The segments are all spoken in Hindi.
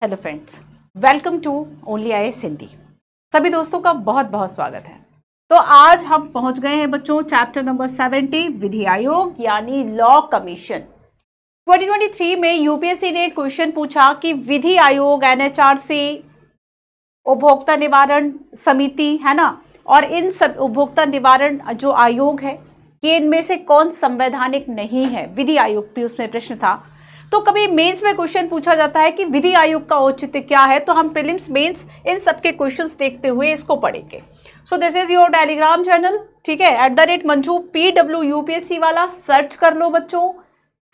Hello friends, welcome to only IAS Hindi. सभी दोस्तों का बहुत बहुत स्वागत है। तो आज हम पहुंच गए हैं बच्चों चैप्टर नंबर 70 विधि आयोग यानी लॉ कमीशन। 2023 में यूपीएससी ने क्वेश्चन पूछा कि विधि आयोग, एनएचआरसी, उपभोक्ता निवारण समिति है ना, और इन सब उपभोक्ता निवारण जो आयोग है कि इनमें से कौन संवैधानिक नहीं है। विधि आयोग भी उसमें प्रश्न था। तो कभी मेंस में क्वेश्चन पूछा जाता है कि विधि आयोग का औचित्य क्या है, तो हम प्रीलिम्स मेंस इन सबके क्वेश्चंस देखते हुए इसको पढ़ेंगे। So this is your Telegram channel, ठीक है, @मंजू PW UPSC वाला सर्च कर लो बच्चों,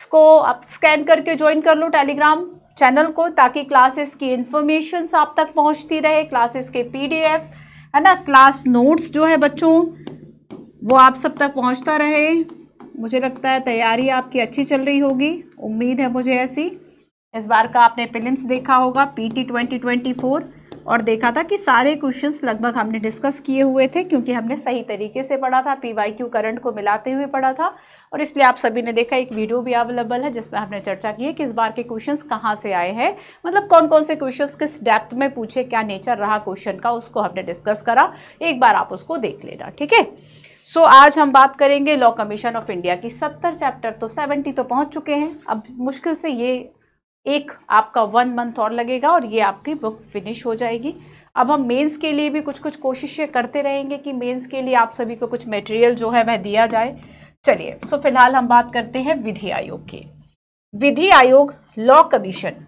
इसको आप स्कैन करके ज्वाइन कर लो टेलीग्राम चैनल को, ताकि क्लासेस की इंफॉर्मेशन आप तक पहुंचती रहे, क्लासेस के PDF है ना, क्लास नोट्स जो है बच्चों वो आप सब तक पहुंचता रहे। मुझे लगता है तैयारी आपकी अच्छी चल रही होगी, उम्मीद है मुझे ऐसी। इस बार का आपने प्रीलिम्स देखा होगा PT 2024 और देखा था कि सारे क्वेश्चंस लगभग हमने डिस्कस किए हुए थे, क्योंकि हमने सही तरीके से पढ़ा था, PYQ करंट को मिलाते हुए पढ़ा था। और इसलिए आप सभी ने देखा, एक वीडियो भी अवेलेबल है जिसमें हमने चर्चा की है कि इस बार के क्वेश्चंस कहाँ से आए हैं, मतलब कौन कौन से क्वेश्चंस किस डेप्थ में पूछे, क्या नेचर रहा क्वेश्चन का, उसको हमने डिस्कस करा। एक बार आप उसको देख लेना, ठीक है। सो आज हम बात करेंगे लॉ कमीशन ऑफ इंडिया की। 70 चैप्टर तो 70 तो पहुंच चुके हैं, अब मुश्किल से ये एक आपका 1 मंथ और लगेगा और ये आपकी बुक फिनिश हो जाएगी। अब हम मेंस के लिए भी कुछ कुछ कोशिशें करते रहेंगे कि मेंस के लिए आप सभी को कुछ मटेरियल जो है वह दिया जाए। चलिए, सो फिलहाल हम बात करते हैं विधि आयोग की। विधि आयोग लॉ कमीशन,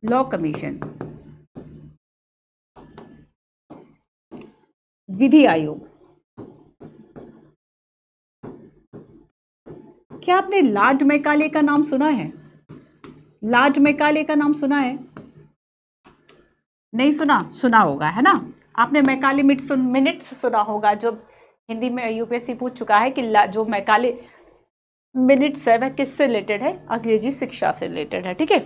लॉ कमीशन, विधि आयोग। क्या आपने लॉर्ड मैकाले का नाम सुना है? लॉर्ड मैकाले का नाम सुना है? नहीं सुना? सुना होगा है ना। आपने मैकाले मिनट्स सुना होगा, जो हिंदी में यूपीएससी पूछ चुका है कि जो मैकाले मिनट्स है वह किससे रिलेटेड है? अंग्रेजी शिक्षा से रिलेटेड है, ठीक है।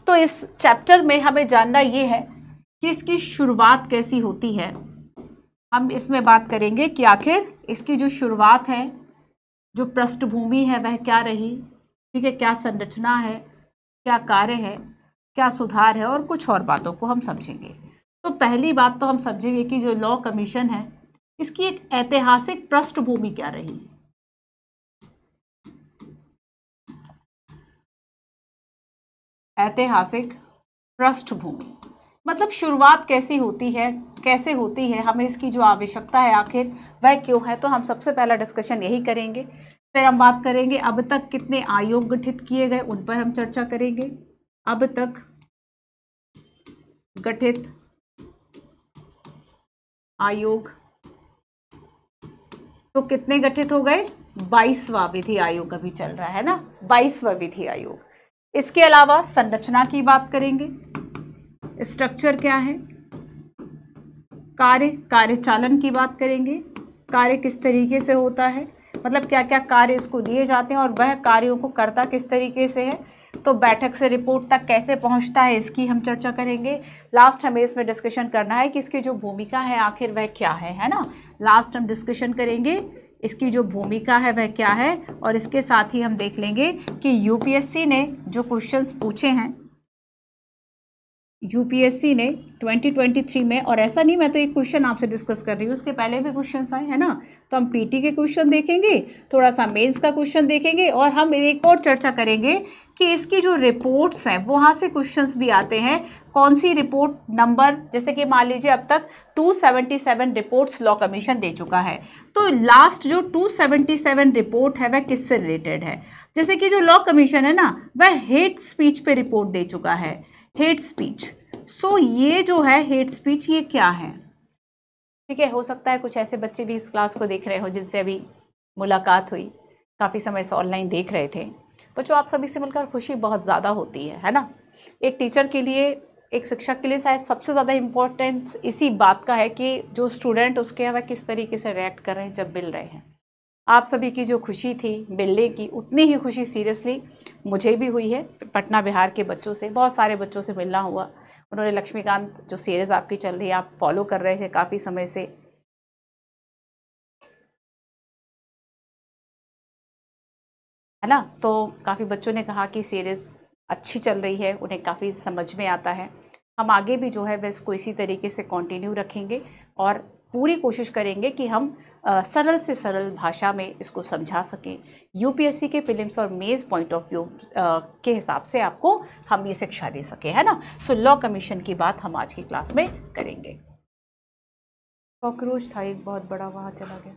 तो इस चैप्टर में हमें जानना ये है कि इसकी शुरुआत कैसी होती है। हम इसमें बात करेंगे कि आखिर इसकी जो शुरुआत है, जो पृष्ठभूमि है वह क्या रही, ठीक है, क्या संरचना है, क्या कार्य है, क्या सुधार है, और कुछ और बातों को हम समझेंगे। तो पहली बात तो हम समझेंगे कि जो लॉ कमीशन है इसकी एक ऐतिहासिक पृष्ठभूमि क्या रही। ऐतिहासिक पृष्ठभूमि मतलब शुरुआत कैसी होती है, कैसे होती है, हमें इसकी जो आवश्यकता है आखिर वह क्यों है। तो हम सबसे पहला डिस्कशन यही करेंगे। फिर हम बात करेंगे अब तक कितने आयोग गठित किए गए, उन पर हम चर्चा करेंगे। अब तक गठित आयोग तो कितने गठित हो गए? 22वां विधि आयोग अभी चल रहा है ना, 22वां विधि आयोग। इसके अलावा संरचना की बात करेंगे, स्ट्रक्चर क्या है, कार्यचालन की बात करेंगे, कार्य किस तरीके से होता है, मतलब क्या क्या कार्य इसको दिए जाते हैं और वह कार्यों को करता किस तरीके से है। तो बैठक से रिपोर्ट तक कैसे पहुंचता है, इसकी हम चर्चा करेंगे। लास्ट हमें इसमें डिस्कशन करना है कि इसकी जो भूमिका है आखिर वह क्या है ना। लास्ट हम डिस्कशन करेंगे इसकी जो भूमिका है वह क्या है, और इसके साथ ही हम देख लेंगे कि यूपीएससी ने जो क्वेश्चंस पूछे हैं, यूपीएससी ने 2023 में, और ऐसा नहीं मैं तो एक क्वेश्चन आपसे डिस्कस कर रही हूँ, उसके पहले भी क्वेश्चंस आए हैं ना। तो हम पीटी के क्वेश्चन देखेंगे, थोड़ा सा मेंस का क्वेश्चन देखेंगे, और हम एक और चर्चा करेंगे कि इसकी जो रिपोर्ट्स हैं वहाँ से क्वेश्चंस भी आते हैं। कौन सी रिपोर्ट नंबर, जैसे कि मान लीजिए अब तक 277 रिपोर्ट्स लॉ कमीशन दे चुका है, तो लास्ट जो 277 रिपोर्ट है वह किससे रिलेटेड है। जैसे कि जो लॉ कमीशन है ना वह हेट स्पीच पे रिपोर्ट दे चुका है, हेट स्पीच। सो ये जो है हेट स्पीच, ये क्या है, ठीक है। हो सकता है कुछ ऐसे बच्चे भी इस क्लास को देख रहे हो जिनसे अभी मुलाकात हुई, काफ़ी समय से ऑनलाइन देख रहे थे। बच्चों, आप सभी से मिलकर खुशी बहुत ज़्यादा होती है ना। एक टीचर के लिए, एक शिक्षक के लिए शायद सबसे ज़्यादा इम्पोर्टेंस इसी बात का है कि जो स्टूडेंट उसके वह किस तरीके से रिएक्ट कर रहे हैं जब मिल रहे हैं। आप सभी की जो खुशी थी मिलने की, उतनी ही खुशी सीरियसली मुझे भी हुई है। पटना बिहार के बच्चों से, बहुत सारे बच्चों से मिलना हुआ। उन्होंने लक्ष्मीकांत जो सीरीज़ आपकी चल रही है, आप फॉलो कर रहे थे काफ़ी समय से, है ना। तो काफ़ी बच्चों ने कहा कि सीरीज़ अच्छी चल रही है, उन्हें काफ़ी समझ में आता है। हम आगे भी जो है वह इसको इसी तरीके से कंटिन्यू रखेंगे और पूरी कोशिश करेंगे कि हम सरल से सरल भाषा में इसको समझा सकें। यूपीएससी के प्रीलिम्स और मेंस पॉइंट ऑफ व्यू के हिसाब से आपको हम ये शिक्षा दे सकें, है ना। सो लॉ कमीशन की बात हम आज की क्लास में करेंगे। कॉकरोच था एक बहुत बड़ा, वहाँ चला गया।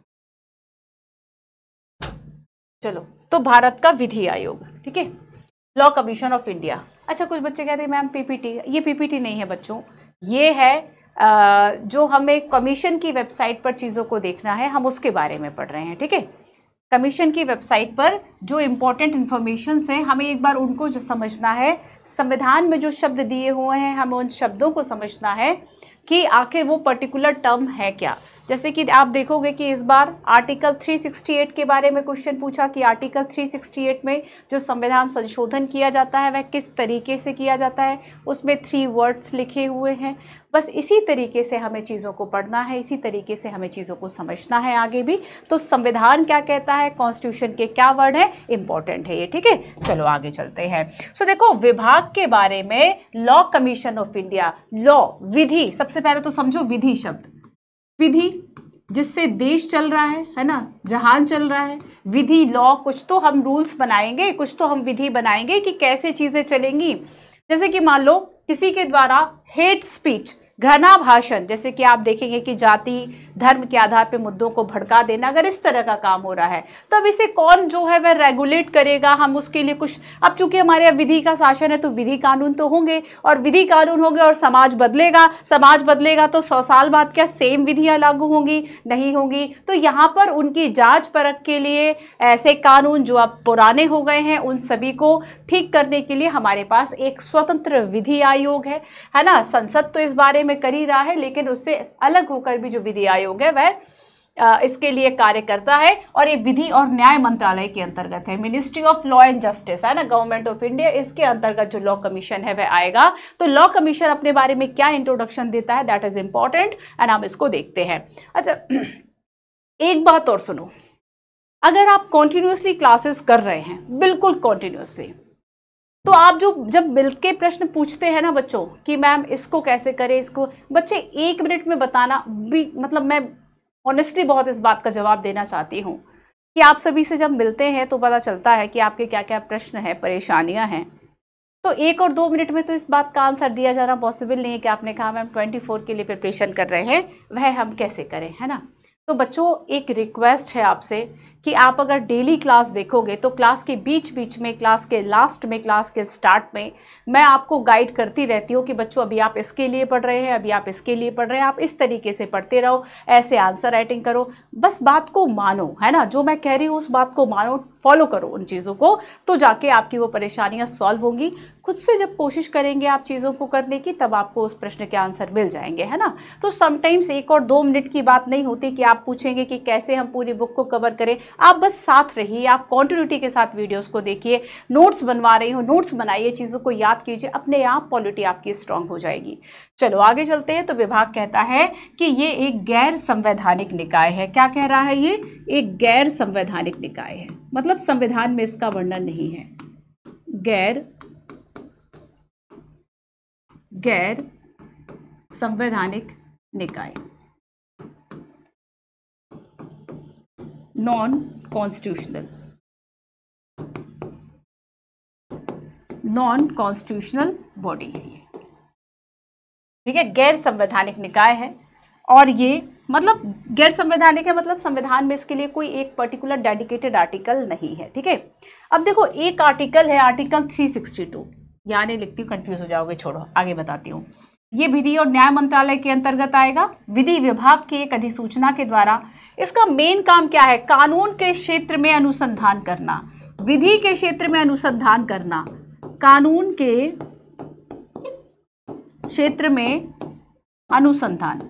चलो, तो भारत का विधि आयोग, ठीक है, लॉ कमीशन ऑफ इंडिया। अच्छा, कुछ बच्चे कहते हैं मैम पीपीटी, ये पीपीटी नहीं है बच्चों, ये है जो हमें कमीशन की वेबसाइट पर चीज़ों को देखना है, हम उसके बारे में पढ़ रहे हैं, ठीक है। कमीशन की वेबसाइट पर जो इम्पोर्टेंट इन्फॉर्मेशन है हमें एक बार उनको जो समझना है। संविधान में जो शब्द दिए हुए हैं हमें उन शब्दों को समझना है कि आखिर वो पर्टिकुलर टर्म है क्या। जैसे कि आप देखोगे कि इस बार आर्टिकल 368 के बारे में क्वेश्चन पूछा कि आर्टिकल 368 में जो संविधान संशोधन किया जाता है वह किस तरीके से किया जाता है, उसमें 3 वर्ड्स लिखे हुए हैं। बस इसी तरीके से हमें चीज़ों को पढ़ना है, इसी तरीके से हमें चीज़ों को समझना है आगे भी। तो संविधान क्या कहता है, कॉन्स्टिट्यूशन के क्या वर्ड है, इंपॉर्टेंट है ये, ठीक है। चलो आगे चलते हैं। सो देखो, विभाग के बारे में law commission of India, law विधि, सबसे पहले तो समझो विधि शब्द, विधि जिससे देश चल रहा है ना, जहान चल रहा है। विधि लॉ, कुछ तो हम रूल्स बनाएंगे, कुछ तो हम विधि बनाएंगे कि कैसे चीजें चलेंगी। जैसे कि मान लो किसी के द्वारा हेट स्पीच, घृणा भाषण, जैसे कि आप देखेंगे कि जाति धर्म के आधार पर मुद्दों को भड़का देना, अगर इस तरह का काम हो रहा है तब इसे कौन जो है वह रेगुलेट करेगा। हम उसके लिए कुछ, अब चूंकि हमारे यहाँ विधि का शासन है तो विधि कानून तो होंगे, और विधि कानून होंगे और समाज बदलेगा, समाज बदलेगा तो 100 साल बाद क्या सेम विधियां लागू होंगी, नहीं होंगी। तो यहाँ पर उनकी जांच परख के लिए ऐसे कानून जो अब पुराने हो गए हैं उन सभी को ठीक करने के लिए हमारे पास एक स्वतंत्र विधि आयोग है ना। संसद तो इस बारे में कर ही रहा है, लेकिन उससे अलग होकर भी जो विधि आयोग है वह इसके लिए कार्य करता है, और ये विधि और न्याय मंत्रालय के अंतर्गत है। Ministry of law and justice है ना, गवर्नमेंट ऑफ इंडिया, इसके अंतर्गत जो लॉ कमीशन है वह आएगा। तो लॉ कमीशन अपने बारे में क्या इंट्रोडक्शन देता है, दैट इज इंपॉर्टेंट एंड हम इसको देखते हैं। अच्छा, एक बात और सुनो, अगर आप कॉन्टिन्यूसली क्लासेस कर रहे हैं, बिल्कुल कॉन्टिन्यूसली, तो आप जब मिलके प्रश्न पूछते हैं ना बच्चों कि मैम इसको कैसे करें, इसको, बच्चे 1 मिनट में बताना भी, मतलब मैं ऑनेस्टली बहुत इस बात का जवाब देना चाहती हूँ कि आप सभी से जब मिलते हैं तो पता चलता है कि आपके क्या क्या प्रश्न हैं, परेशानियां हैं। तो 1 और 2 मिनट में तो इस बात का आंसर दिया जाना पॉसिबल नहीं है कि आपने कहा मैम 24 के लिए प्रिपरेशन कर रहे हैं, वह हम कैसे करें, है ना। तो बच्चों एक रिक्वेस्ट है आपसे कि आप अगर डेली क्लास देखोगे तो क्लास के बीच बीच में, क्लास के लास्ट में, क्लास के स्टार्ट में मैं आपको गाइड करती रहती हूँ कि बच्चों अभी आप इसके लिए पढ़ रहे हैं, अभी आप इसके लिए पढ़ रहे हैं, आप इस तरीके से पढ़ते रहो, ऐसे आंसर राइटिंग करो, बस बात को मानो, है ना। जो मैं कह रही हूँ उस बात को मानो, फॉलो करो उन चीज़ों को, तो जाके आपकी वो परेशानियाँ सॉल्व होंगी। खुद से जब कोशिश करेंगे आप चीज़ों को करने की, तब आपको उस प्रश्न के आंसर मिल जाएंगे, है ना। तो समटाइम्स 1 और 2 मिनट की बात नहीं होती कि आप पूछेंगे कि कैसे हम पूरी बुक को कवर करें। आप बस साथ रहिए, आप कॉन्टिन्यूटी के साथ वीडियोस को देखिए, नोट्स बनवा रही हो, नोट्स बनाइए, चीज़ों को याद कीजिए, अपने आप पॉलिटी आपकी स्ट्रांग हो जाएगी। चलो आगे चलते हैं। तो विभाग कहता है कि ये एक गैर संवैधानिक निकाय है। क्या कह रहा है, ये एक गैर संवैधानिक निकाय है, मतलब संविधान में इसका वर्णन नहीं है। गैर संवैधानिक निकाय, नॉन कॉन्स्टिट्यूशनल बॉडी है ये, ठीक है। गैर संवैधानिक निकाय है, और ये मतलब गैर संवैधानिक है, मतलब संविधान में इसके लिए कोई एक पर्टिकुलर डेडिकेटेड आर्टिकल नहीं है, ठीक है। अब देखो एक आर्टिकल है, आर्टिकल 362, यानी लिखती हूँ कंफ्यूज हो जाओगे, छोड़ो आगे बताती हूँ। ये विधि और न्याय मंत्रालय के अंतर्गत आएगा। विधि विभाग की एक अधिसूचना के द्वारा इसका मेन काम क्या है, कानून के क्षेत्र में अनुसंधान करना, विधि के क्षेत्र में अनुसंधान करना, कानून के क्षेत्र में अनुसंधान,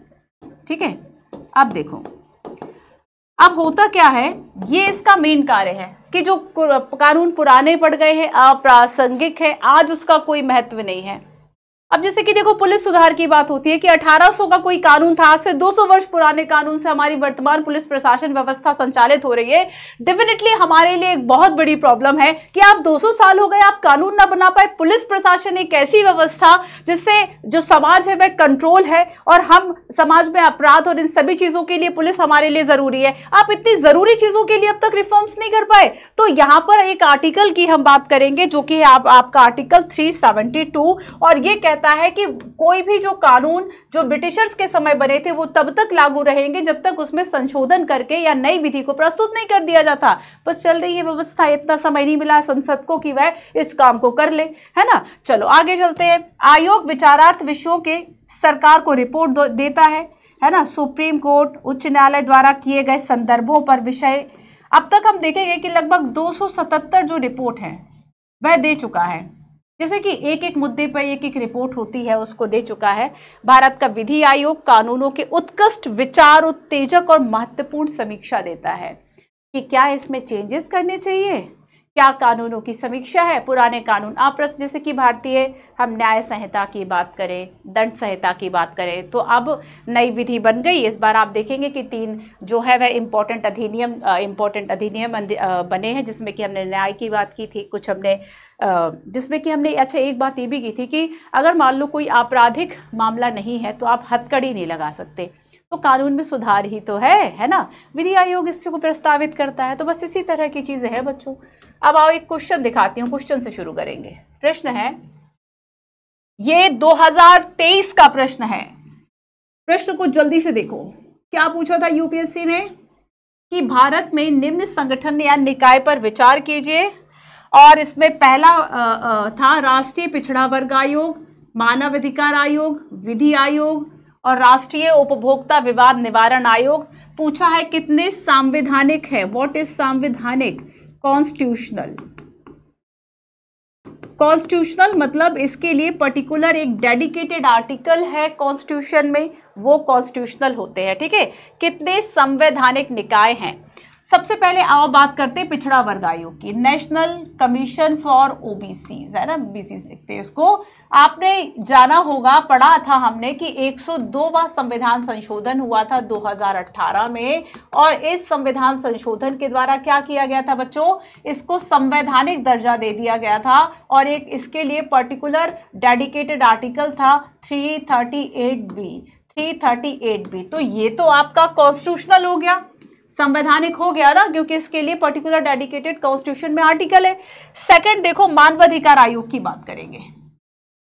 ठीक है। अब देखो, अब होता क्या है, ये इसका मेन कार्य है कि जो कानून पुराने पड़ गए हैं, अप्रासंगिक है, आज उसका कोई महत्व नहीं है, अब जैसे कि देखो पुलिस सुधार की बात होती है कि 1800 का कोई कानून था, आज से 200 वर्ष पुराने कानून से हमारी वर्तमान पुलिस प्रशासन व्यवस्था संचालित हो रही है। डेफिनेटली हमारे लिए एक बहुत बड़ी प्रॉब्लम है कि आप 200 साल हो गए, आप कानून ना बना पाए। पुलिस प्रशासन एक ऐसी व्यवस्था जिससे जो समाज है वह कंट्रोल है, और हम समाज में अपराध और इन सभी चीजों के लिए पुलिस हमारे लिए जरूरी है। आप इतनी जरूरी चीजों के लिए अब तक रिफॉर्म्स नहीं कर पाए। तो यहां पर एक आर्टिकल की हम बात करेंगे जो कि है आपका आर्टिकल 372, और ये कहता है कि कोई भी जो कानून जो ब्रिटिशर्स के समय बने थे वो तब तक लागू रहेंगे जब तक उसमें संशोधन करके या नई विधि को प्रस्तुत नहीं कर दिया जाता। बस चल रही है व्यवस्था, इतना समय नहीं मिला संसद को कि वह इस काम को कर ले, है ना। चलो आगे चलते हैं। आयोग विचारार्थ विषयों के सरकार को रिपोर्ट देता है ना। सुप्रीम कोर्ट, उच्च न्यायालय द्वारा किए गए संदर्भों पर विषय, अब तक हम देखेंगे कि लगभग 277 जो रिपोर्ट है वह दे चुका है। जैसे कि एक एक मुद्दे पर एक एक रिपोर्ट होती है उसको दे चुका है। भारत का विधि आयोग कानूनों के उत्कृष्ट विचार, उत्तेजक और महत्वपूर्ण समीक्षा देता है कि क्या इसमें चेंजेस करने चाहिए, क्या कानूनों की समीक्षा है, पुराने कानून अप्रस्त, जैसे कि भारतीय हम न्याय संहिता की बात करें, दंड संहिता की बात करें, तो अब नई विधि बन गई। इस बार आप देखेंगे कि 3 जो है वह इम्पोर्टेंट अधिनियम बने हैं, जिसमें कि हमने न्याय की बात की थी, कुछ हमने जिसमें कि हमने अच्छा एक बात ये भी की थी कि अगर मान लो कोई आपराधिक मामला नहीं है तो आप हथकड़ी नहीं लगा सकते, तो कानून में सुधार ही तो है ना। विधि आयोग इसको प्रस्तावित करता है। तो बस इसी तरह की चीजें हैं बच्चों। अब आओ एक क्वेश्चन दिखाती हूँ, क्वेश्चन से शुरू करेंगे। प्रश्न है, ये 2023 का प्रश्न है। प्रश्न को जल्दी से देखो, क्या पूछा था यूपीएससी ने कि भारत में निम्न संगठन या निकाय पर विचार कीजिए, और इसमें पहला था राष्ट्रीय पिछड़ा वर्ग आयोग, मानव अधिकार आयोग, विधि आयोग और राष्ट्रीय उपभोक्ता विवाद निवारण आयोग। पूछा है कितने संवैधानिक है, व्हाट इज संवैधानिक, कॉन्स्टिट्यूशनल। कॉन्स्टिट्यूशनल मतलब इसके लिए पर्टिकुलर एक डेडिकेटेड आर्टिकल है कॉन्स्टिट्यूशन में, वो कॉन्स्टिट्यूशनल होते हैं, ठीक है। कितने संवैधानिक निकाय हैं। सबसे पहले आओ बात करते हैं पिछड़ा वर्ग आयोग की, नेशनल कमीशन फॉर ओबीसीज, है ना, बीसीज लिखते हैं इसको। आपने जाना होगा, पढ़ा था हमने कि 102वां संविधान संशोधन हुआ था 2018 में, और इस संविधान संशोधन के द्वारा क्या किया गया था बच्चों, इसको संवैधानिक दर्जा दे दिया गया था, और एक इसके लिए पर्टिकुलर डेडिकेटेड आर्टिकल था 338B। तो ये तो आपका कॉन्स्टिट्यूशनल हो गया, संवैधानिक हो गया ना, क्योंकि इसके लिए पर्टिकुलर डेडिकेटेड कॉन्स्टिट्यूशन में आर्टिकल है। सेकंड देखो, मानवाधिकार आयोग की बात करेंगे।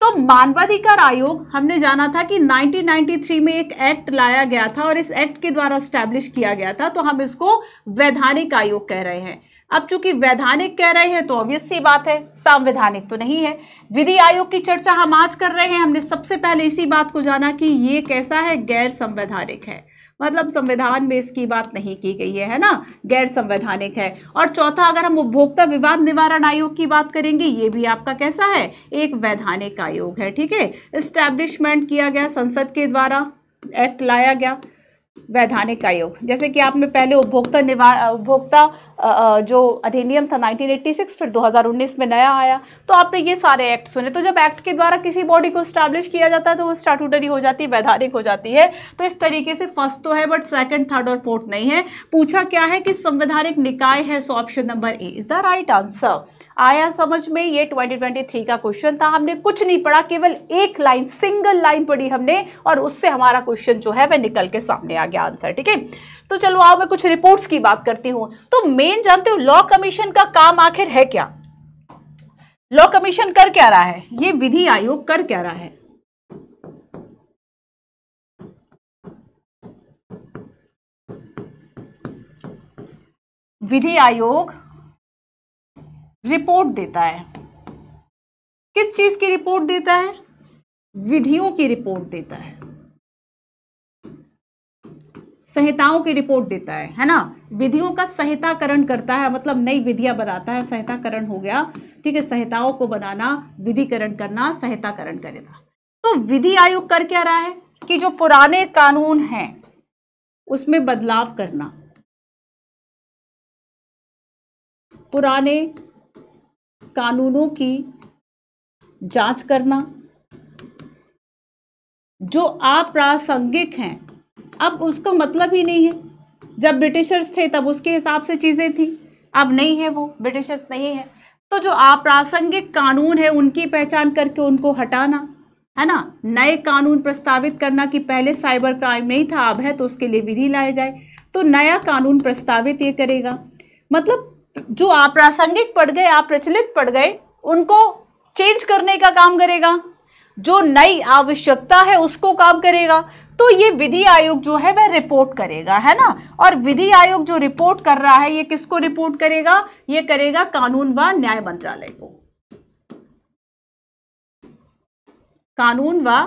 तो मानवाधिकार आयोग हमने जाना था कि 1993 में एक एक्ट लाया गया था, और इस एक्ट के द्वारा स्टैब्लिश किया गया था, तो हम इसको वैधानिक आयोग कह रहे हैं। अब चूंकि वैधानिक कह रहे हैं तो ऑब्वियस सी बात है, संवैधानिक तो नहीं है। विधि आयोग की चर्चा हम आज कर रहे हैं। हमने सबसे पहले इसी बात को जाना कि ये कैसा है, गैर संवैधानिक है, मतलब संविधान में इसकी बात नहीं की गई है ना, गैर संवैधानिक है। और चौथा, अगर हम उपभोक्ता विवाद निवारण आयोग की बात करेंगे, ये भी आपका कैसा है, एक वैधानिक आयोग है, ठीक है। एस्टैब्लिशमेंट किया गया संसद के द्वारा, एक्ट लाया गया, वैधानिक आयोग। जैसे कि आपने पहले उपभोक्ता जो अधिनियम था 1986, फिर 2019 में नया आया, तो आपने ये सारे एक्ट सुने। तो जब एक्ट के द्वारा किसी बॉडी को स्टैब्लिश किया जाता है तो वो स्टैट्यूटरी हो जाती है, वैधानिक हो जाती है। तो इस तरीके से फर्स्ट तो है, बट सेकंड, थर्ड और फोर्थ नहीं है। पूछा क्या है कि संवैधानिक निकाय है, so option number A is the right answer. आया समझ में, ये 2023 का क्वेश्चन था। हमने कुछ नहीं पढ़ा, केवल एक लाइन, सिंगल लाइन पढ़ी हमने, और उससे हमारा क्वेश्चन जो है वह निकल के सामने आ गया आंसर, ठीक है। तो चलो आओ मैं कुछ रिपोर्ट्स की बात करती हूं। तो मेन जानते हो लॉ कमीशन का काम आखिर है क्या, लॉ कमीशन कर क्या रहा है, ये विधि आयोग कर क्या रहा है। विधि आयोग रिपोर्ट देता है। किस चीज की रिपोर्ट देता है, विधियों की रिपोर्ट देता है, संहिताओं की रिपोर्ट देता है ना। विधियों का संहिताकरण करता है, मतलब नई विधियां बनाता है, संहिताकरण हो गया, ठीक है। संहिताओं को बनाना, विधिकरण करना, संहिताकरण करेगा। तो विधि आयोग कर क्या रहा है कि जो पुराने कानून हैं उसमें बदलाव करना, पुराने कानूनों की जांच करना, जो अप्रासंगिक हैं, अब उसका मतलब ही नहीं है। जब ब्रिटिशर्स थे तब उसके हिसाब से चीज़ें थी, अब नहीं है, वो ब्रिटिशर्स नहीं है। तो जो अप्रासंगिक कानून है उनकी पहचान करके उनको हटाना, है ना। नए कानून प्रस्तावित करना कि पहले साइबर क्राइम नहीं था, अब है, तो उसके लिए विधि लाए जाए। तो नया कानून प्रस्तावित ये करेगा, मतलब जो अप्रासंगिक पड़ गए, अप्रचलित पड़ गए, उनको चेंज करने का काम करेगा। जो नई आवश्यकता है उसको काम करेगा। तो ये विधि आयोग जो है वह रिपोर्ट करेगा, है ना। और विधि आयोग जो रिपोर्ट कर रहा है, ये किसको रिपोर्ट करेगा? ये करेगा कानून व न्याय मंत्रालय को। कानून व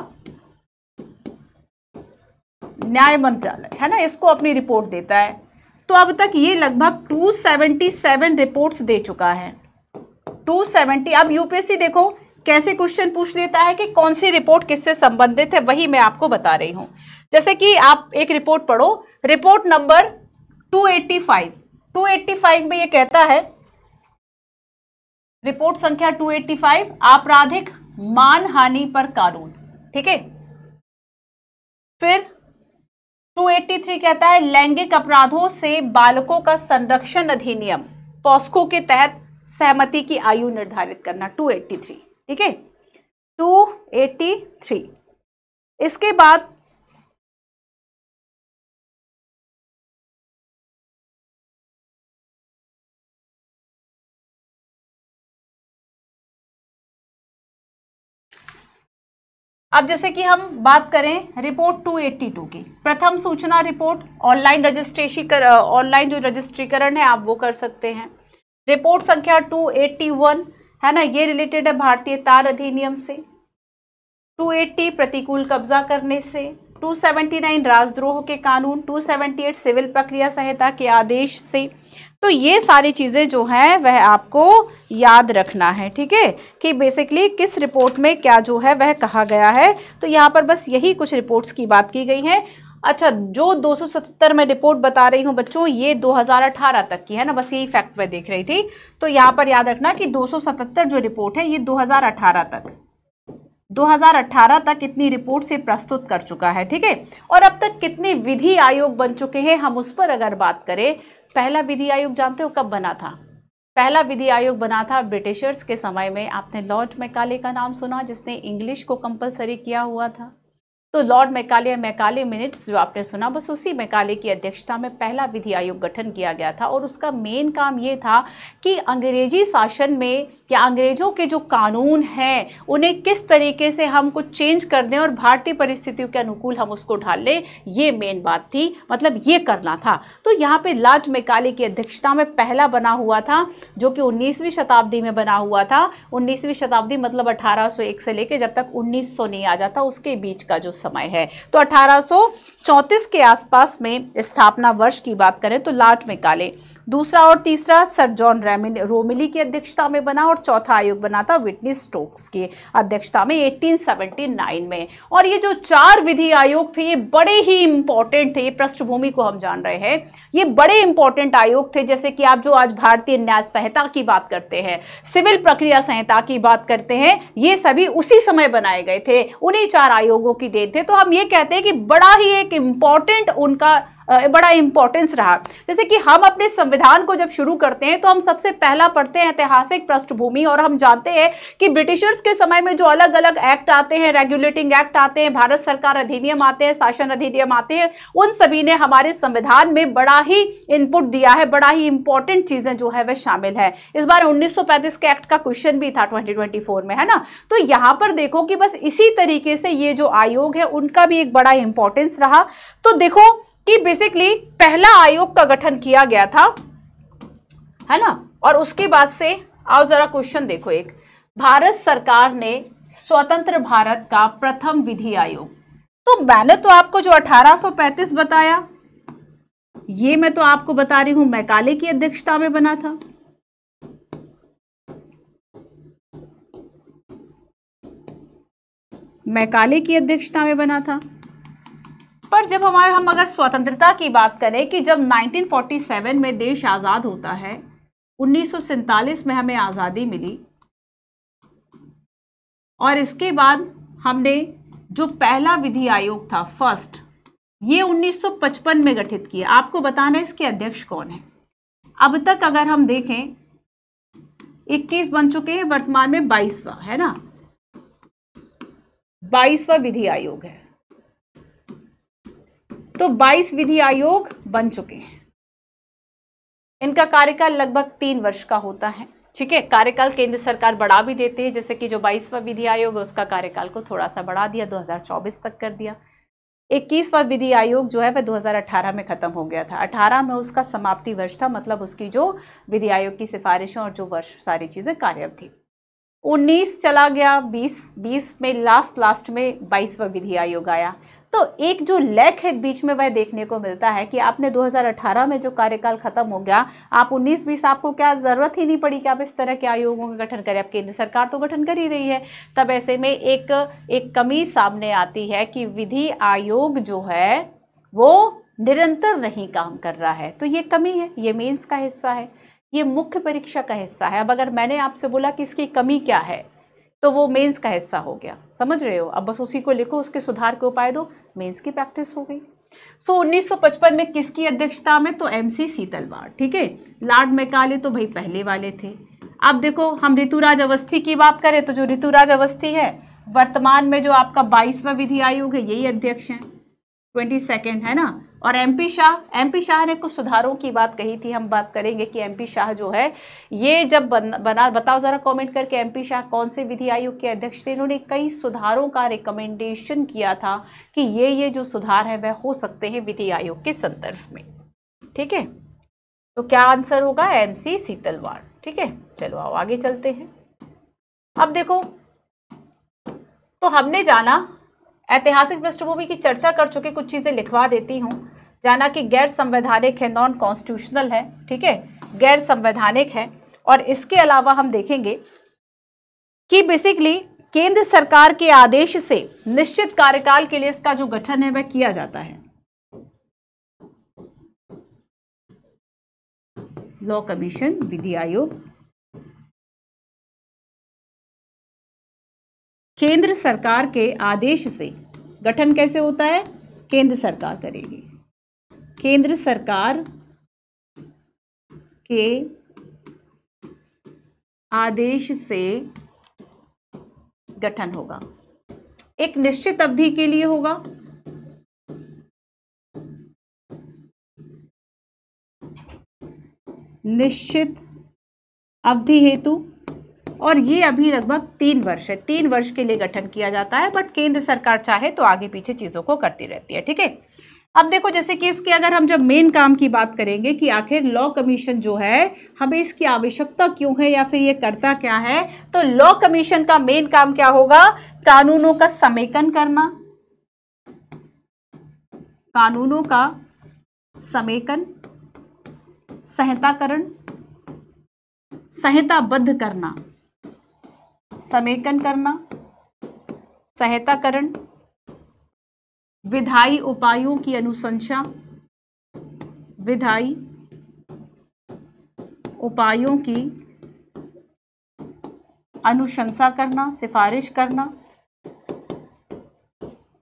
न्याय मंत्रालय, है ना, इसको अपनी रिपोर्ट देता है। तो अब तक ये लगभग 277 रिपोर्ट्स दे चुका है, 270। अब यूपीएससी देखो कैसे क्वेश्चन पूछ लेता है कि कौन सी रिपोर्ट किससे संबंधित है, वही मैं आपको बता रही हूं। जैसे कि आप एक रिपोर्ट पढ़ो, रिपोर्ट नंबर 285 में ये कहता है, रिपोर्ट संख्या 285, आपराधिक मानहानि पर कानून, ठीक है। फिर 283 कहता है लैंगिक अपराधों से बालकों का संरक्षण अधिनियम, पॉस्को के तहत सहमति की आयु निर्धारित करना, 283, ठीक है, 283। इसके बाद अब जैसे कि हम बात करें रिपोर्ट 282 की, प्रथम सूचना रिपोर्ट, ऑनलाइन ऑनलाइन जो रजिस्ट्रीकरण है आप वो कर सकते हैं। रिपोर्ट संख्या 281, है ना, ये रिलेटेड है भारतीय तार अधिनियम से। 280 प्रतिकूल कब्जा करने से, 279 राजद्रोह के कानून, 278 सिविल प्रक्रिया संहिता के आदेश से। तो ये सारी चीज़ें जो हैं वह आपको याद रखना है, ठीक है, कि बेसिकली किस रिपोर्ट में क्या जो है वह कहा गया है। तो यहाँ पर बस यही कुछ रिपोर्ट्स की बात की गई है। अच्छा, जो 277 में रिपोर्ट बता रही हूँ बच्चों, ये 2018 तक की है ना, बस यही फैक्ट मैं देख रही थी। तो यहाँ पर याद रखना कि 277 जो रिपोर्ट है ये 2018 तक इतनी रिपोर्ट से प्रस्तुत कर चुका है, ठीक है। और अब तक कितने विधि आयोग बन चुके हैं, हम उस पर अगर बात करें, पहला विधि आयोग जानते हो कब बना था? पहला विधि आयोग बना था ब्रिटिशर्स के समय में। आपने लॉर्ड मैकाले का नाम सुना, जिसने इंग्लिश को कंपलसरी किया हुआ था। तो लॉर्ड मैकाले मिनट्स जो आपने सुना, बस उसी मैकाले की अध्यक्षता में पहला विधि आयोग गठन किया गया था। और उसका मेन काम ये था कि अंग्रेजी शासन में या अंग्रेजों के जो कानून हैं उन्हें किस तरीके से हम कुछ चेंज कर दें और भारतीय परिस्थितियों के अनुकूल हम उसको ढाल लें, ये मेन बात थी, मतलब ये करना था। तो यहाँ पे लॉर्ड मैकाले की अध्यक्षता में पहला बना हुआ था, जो कि 19वीं शताब्दी में बना हुआ था। 19वीं शताब्दी मतलब 1801 से लेकर जब तक 1900 नहीं आ जाता उसके बीच का जो समय है। तो 1834 के आसपास में स्थापना वर्ष की बात करें तो लॉर्ड मैकाले। दूसरा और तीसरा सर जॉन रोमिली की अध्यक्षता में बना, और चौथा आयोग बना था व्हिटनी स्टोक्स की अध्यक्षता में 1879 में। और ये जो 4 विधि आयोग थे ये बड़े ही इंपॉर्टेंट थे। ये पृष्ठभूमि को हम जान रहे हैं, ये बड़े इंपॉर्टेंट आयोग थे। जैसे कि आप जो आज भारतीय न्याय संहिता की बात करते हैं, सिविल प्रक्रिया संहिता की बात करते हैं, ये सभी उसी समय बनाए गए थे, उन्हीं 4 आयोगों की देन थे। तो हम ये कहते हैं कि बड़ा ही एक इंपॉर्टेंट उनका बड़ा इंपॉर्टेंस रहा। जैसे कि हम अपने संविधान को जब शुरू करते हैं तो हम सबसे पहला पढ़ते हैं ऐतिहासिक पृष्ठभूमि, और हम जानते हैं कि ब्रिटिशर्स के समय में जो अलग अलग एक्ट आते हैं, रेगुलेटिंग एक्ट आते हैं, भारत सरकार अधिनियम आते हैं, शासन अधिनियम आते हैं, उन सभी ने हमारे संविधान में बड़ा ही इनपुट दिया है, बड़ा ही इंपॉर्टेंट चीजें जो है वह शामिल है। इस बार 1935 के एक्ट का क्वेश्चन भी था 2024 में, है ना। तो यहां पर देखो कि बस इसी तरीके से ये जो आयोग है उनका भी एक बड़ा इंपॉर्टेंस रहा। तो देखो कि बेसिकली पहला आयोग का गठन किया गया था, है ना। और उसके बाद से आओ जरा क्वेश्चन देखो, एक भारत सरकार ने स्वतंत्र भारत का प्रथम विधि आयोग, तो मैंने तो आपको जो 1835 बताया, ये मैं तो आपको बता रही हूं मैकाले की अध्यक्षता में बना था। मैकाले की अध्यक्षता में बना था। पर जब हम अगर स्वतंत्रता की बात करें कि जब 1947 में देश आज़ाद होता है, 1947 में हमें आज़ादी मिली, और इसके बाद हमने जो पहला विधि आयोग था फर्स्ट, ये 1955 में गठित किया। आपको बताना है इसके अध्यक्ष कौन है। अब तक अगर हम देखें 21 बन चुके हैं, वर्तमान में 22वां है ना, 22वां विधि आयोग है। तो 22 विधि आयोग बन चुके हैं। इनका कार्यकाल लगभग 3 वर्ष का होता है। ठीक है, कार्यकाल केंद्र सरकार बढ़ा भी देते हैं, जैसे कि जो 22वां विधि आयोग है उसका कार्यकाल को थोड़ा सा बढ़ा दिया, 2024 तक कर दिया। 21वां विधि आयोग जो है वह 2018 में खत्म हो गया था। 18 में उसका समाप्ति वर्ष था, मतलब उसकी जो विधि आयोग की सिफारिशें और जो वर्ष सारी चीजें कार्यरत थी। 19 चला गया, 20 में लास्ट में 22वां विधि आयोग आया। तो एक जो लैक है बीच में वह देखने को मिलता है कि आपने 2018 में जो कार्यकाल खत्म हो गया, आप 19-20 आपको क्या जरूरत ही नहीं पड़ी कि आप इस तरह के आयोगों का गठन करें। अब केंद्र सरकार तो गठन कर ही रही है। तब ऐसे में एक कमी सामने आती है कि विधि आयोग जो है वो निरंतर नहीं काम कर रहा है। तो ये कमी है, ये मेंस का हिस्सा है, ये मुख्य परीक्षा का हिस्सा है। अब अगर मैंने आपसे बोला कि इसकी कमी क्या है, तो वो मेंस का हिस्सा हो गया, समझ रहे हो। अब बस उसी को लिखो, उसके सुधार के उपाय दो, मेंस की प्रैक्टिस हो गई। 1955 में किसकी अध्यक्षता में, तो MC सीतलवाड़। ठीक है, लॉर्ड मैकाले तो भाई पहले वाले थे। अब देखो हम ऋतुराज अवस्थी की बात करें तो जो ऋतुराज अवस्थी है वर्तमान में जो आपका 22वां विधि आयोग है यही अध्यक्ष हैं, 22 है ना। और MP शाह ने कुछ सुधारों की बात कही थी, हम बात करेंगे कि MP शाह जो है ये जब बना, बताओ जरा कमेंट करके MP शाह कौन से विधि आयोग के अध्यक्ष थे। इन्होंने कई सुधारों का रिकमेंडेशन किया था कि ये जो सुधार है वह हो सकते हैं विधि आयोग के संदर्भ में। ठीक है, तो क्या आंसर होगा, MC सीतलवाड़। ठीक है, चलो आओ आगे चलते हैं। अब देखो, तो हमने जाना ऐतिहासिक पृष्ठभूमि की चर्चा कर चुके, कुछ चीजें लिखवा देती हूं। जाना कि गैर संवैधानिक है, नॉन कॉन्स्टिट्यूशनल है। ठीक है, गैर संवैधानिक है। और इसके अलावा हम देखेंगे कि बेसिकली केंद्र सरकार के आदेश से निश्चित कार्यकाल के लिए इसका जो गठन है वह किया जाता है। लॉ कमीशन, विधि आयोग केंद्र सरकार के आदेश से गठन कैसे होता है, केंद्र सरकार करेगी, केंद्र सरकार के आदेश से गठन होगा, एक निश्चित अवधि के लिए होगा। निश्चित अवधि हेतु, और ये अभी लगभग 3 वर्ष है, 3 वर्ष के लिए गठन किया जाता है। बट केंद्र सरकार चाहे तो आगे पीछे चीजों को करती रहती है। ठीक है, अब देखो जैसे कि इसके अगर हम जब मेन काम की बात करेंगे कि आखिर लॉ कमीशन जो है हमें इसकी आवश्यकता क्यों है या फिर ये करता क्या है, तो लॉ कमीशन का मेन काम क्या होगा, कानूनों का समेकन करना, कानूनों का समेकन, संहिताकरण, संहिताबद्ध करना, समेकन करना, संहिताकरण, विधायी उपायों की अनुशंसा, विधायी उपायों की अनुशंसा करना, सिफारिश करना।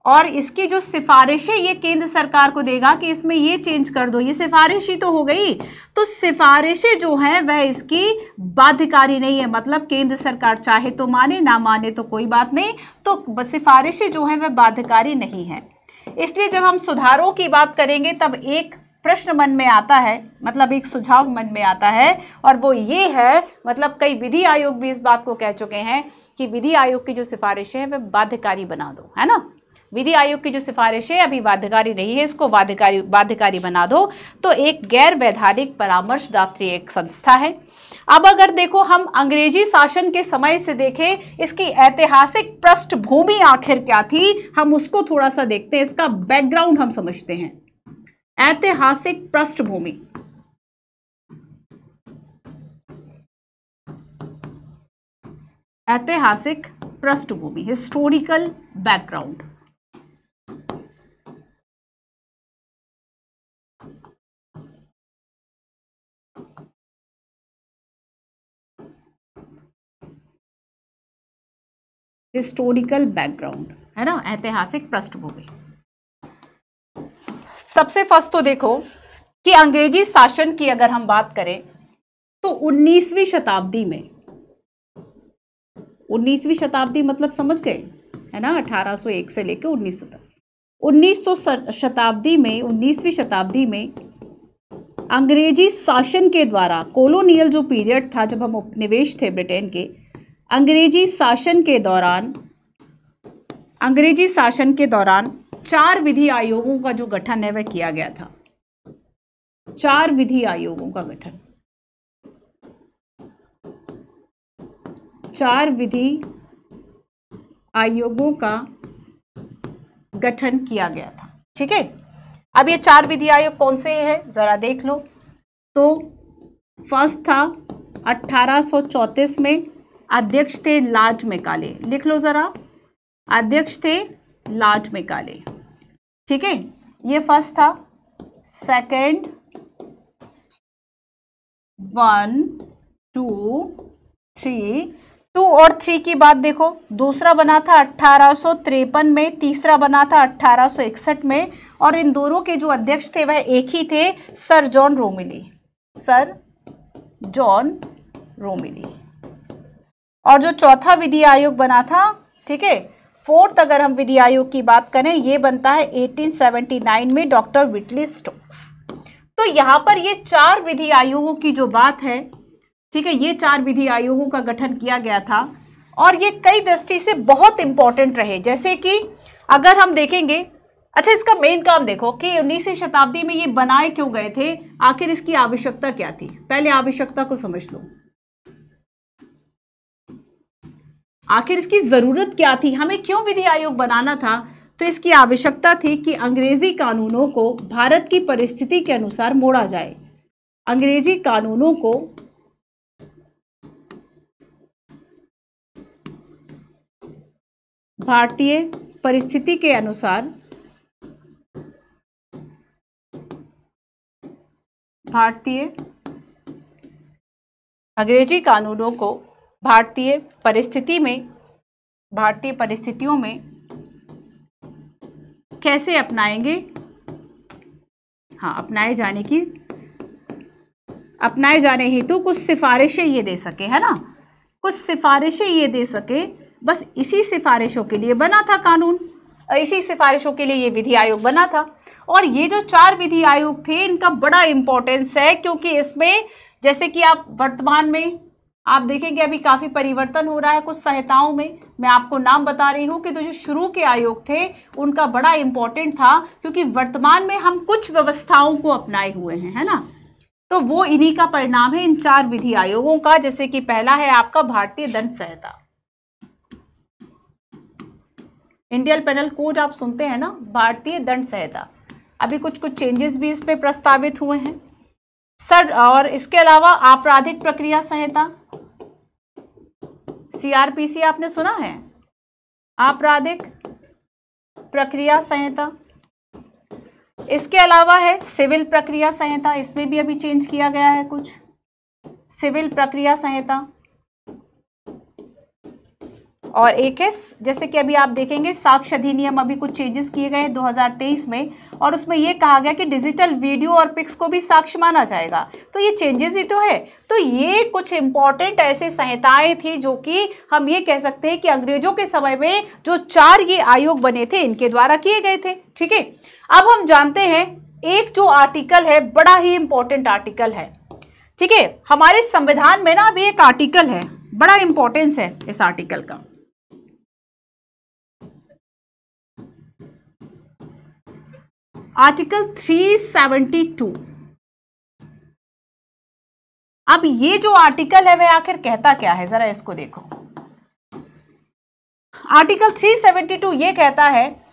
और इसकी जो सिफारिशें ये केंद्र सरकार को देगा कि इसमें ये चेंज कर दो, ये सिफारिश ही तो हो गई। तो सिफारिशें जो हैं वह इसकी बाध्यकारी नहीं है, मतलब केंद्र सरकार चाहे तो माने, ना माने तो कोई बात नहीं, तो सिफारिशें जो हैं वह बाध्यकारी नहीं है। इसलिए जब हम सुधारों की बात करेंगे तब एक प्रश्न मन में आता है, मतलब एक सुझाव मन में आता है, और वो ये है, मतलब कई विधि आयोग भी इस बात को कह चुके हैं कि विधि आयोग की जो सिफारिशें हैं वह बाध्यकारी बना दो, है ना। विधि आयोग की जो सिफारिश है अभी बाध्यकारी नहीं है, इसको बाध्यकारी बना दो। तो एक गैर वैधानिक परामर्शदात्री एक संस्था है। अब अगर देखो हम अंग्रेजी शासन के समय से देखें, इसकी ऐतिहासिक पृष्ठभूमि आखिर क्या थी, हम उसको थोड़ा सा देखते हैं, इसका बैकग्राउंड हम समझते हैं। ऐतिहासिक पृष्ठभूमि, ऐतिहासिक पृष्ठभूमि, हिस्टोरिकल बैकग्राउंड। हिस्टोरिकल बैकग्राउंड है ना, ऐतिहासिक पृष्ठभूमि। सबसे फर्स्ट तो देखो कि अंग्रेजी शासन की अगर हम बात करें तो 19वीं शताब्दी में, 19वीं शताब्दी मतलब समझ गए, है ना, 1801 से लेकर 1900 तक। 1900 शताब्दी में, 19वीं शताब्दी में अंग्रेजी शासन के द्वारा, कॉलोनियल जो पीरियड था जब हम उपनिवेश थे ब्रिटेन के, अंग्रेजी शासन के दौरान 4 विधि आयोगों का जो गठन है वह किया गया था। 4 विधि आयोगों का गठन, 4 विधि आयोगों का गठन किया गया था। ठीक है, अब ये 4 विधि आयोग कौन से हैं जरा देख लो। तो फर्स्ट था 1834 में, अध्यक्ष थे लॉर्ड मैकाले, लिख लो जरा, अध्यक्ष थे लॉर्ड मैकाले। ठीक है, ये फर्स्ट था। सेकंड 1 2 3, 2 और 3 की बात देखो, दूसरा बना था 1853 में, तीसरा बना था 1861 में, और इन दोनों के जो अध्यक्ष थे वह एक ही थे, सर जॉन रोमिली, सर जॉन रोमिली। और जो चौथा विधि आयोग बना था, ठीक है, फोर्थ अगर हम विधि आयोग की बात करें, ये बनता है 1879 में, डॉक्टर व्हिटली स्टोक्स। तो यहाँ पर ये 4 विधि आयोगों की जो बात है, ठीक है, ये 4 विधि आयोगों का गठन किया गया था और ये कई दृष्टि से बहुत इंपॉर्टेंट रहे। जैसे कि अगर हम देखेंगे, अच्छा इसका मेन काम देखो कि 19वीं शताब्दी में ये बनाए क्यों गए थे, आखिर इसकी आवश्यकता क्या थी। पहले आवश्यकता को समझ लो, आखिर इसकी जरूरत क्या थी, हमें क्यों विधि आयोग बनाना था। तो इसकी आवश्यकता थी कि अंग्रेजी कानूनों को भारत की परिस्थिति के अनुसार मोड़ा जाए। अंग्रेजी कानूनों को भारतीय परिस्थिति के अनुसार, अंग्रेजी कानूनों को भारतीय परिस्थितियों में कैसे अपनाएंगे, हाँ, अपनाए जाने हेतु कुछ सिफारिशें ये दे सके, है ना, कुछ सिफारिशें ये दे सके। बस इसी सिफारिशों के लिए बना था कानून, इसी सिफारिशों के लिए ये विधि आयोग बना था। और ये जो 4 विधि आयोग थे इनका बड़ा इंपॉर्टेंस है, क्योंकि इसमें जैसे कि आप वर्तमान में आप देखेंगे अभी काफ़ी परिवर्तन हो रहा है कुछ संहिताओं में। मैं आपको नाम बता रही हूँ कि तो जो शुरू के आयोग थे उनका बड़ा इंपॉर्टेंट था, क्योंकि वर्तमान में हम कुछ व्यवस्थाओं को अपनाए हुए हैं, है ना, तो वो इन्हीं का परिणाम है इन 4 विधि आयोगों का। जैसे कि पहला है आपका भारतीय दंड संहिता, इंडियन पेनल कोड आप सुनते हैं ना, भारतीय दंड संहिता। अभी कुछ चेंजेस भी इस पे प्रस्तावित हुए हैं सर। और इसके अलावा आपराधिक प्रक्रिया संहिता, सीआरपीसी आपने सुना है, आपराधिक प्रक्रिया संहिता। इसके अलावा है सिविल प्रक्रिया संहिता, इसमें भी अभी चेंज किया गया है कुछ, सिविल प्रक्रिया संहिता। और एक है जैसे कि अभी आप देखेंगे साक्ष्य अधिनियम, अभी कुछ चेंजेस किए गए 2023 में, और उसमें यह कहा गया कि डिजिटल वीडियो और पिक्स को भी साक्ष्य माना जाएगा। तो ये चेंजेस ही तो है। तो ये कुछ इंपॉर्टेंट ऐसे संहिताएं थी जो कि हम ये कह सकते हैं कि अंग्रेजों के समय में जो 4 ये आयोग बने थे इनके द्वारा किए गए थे। ठीक है, अब हम जानते हैं एक जो आर्टिकल है बड़ा ही इंपॉर्टेंट आर्टिकल है। ठीक है, हमारे संविधान में ना अभी एक आर्टिकल है, बड़ा इंपॉर्टेंस है इस आर्टिकल का। आर्टिकल 372। अब ये जो आर्टिकल है वह आखिर कहता क्या है, जरा इसको देखो। आर्टिकल 372 ये कहता है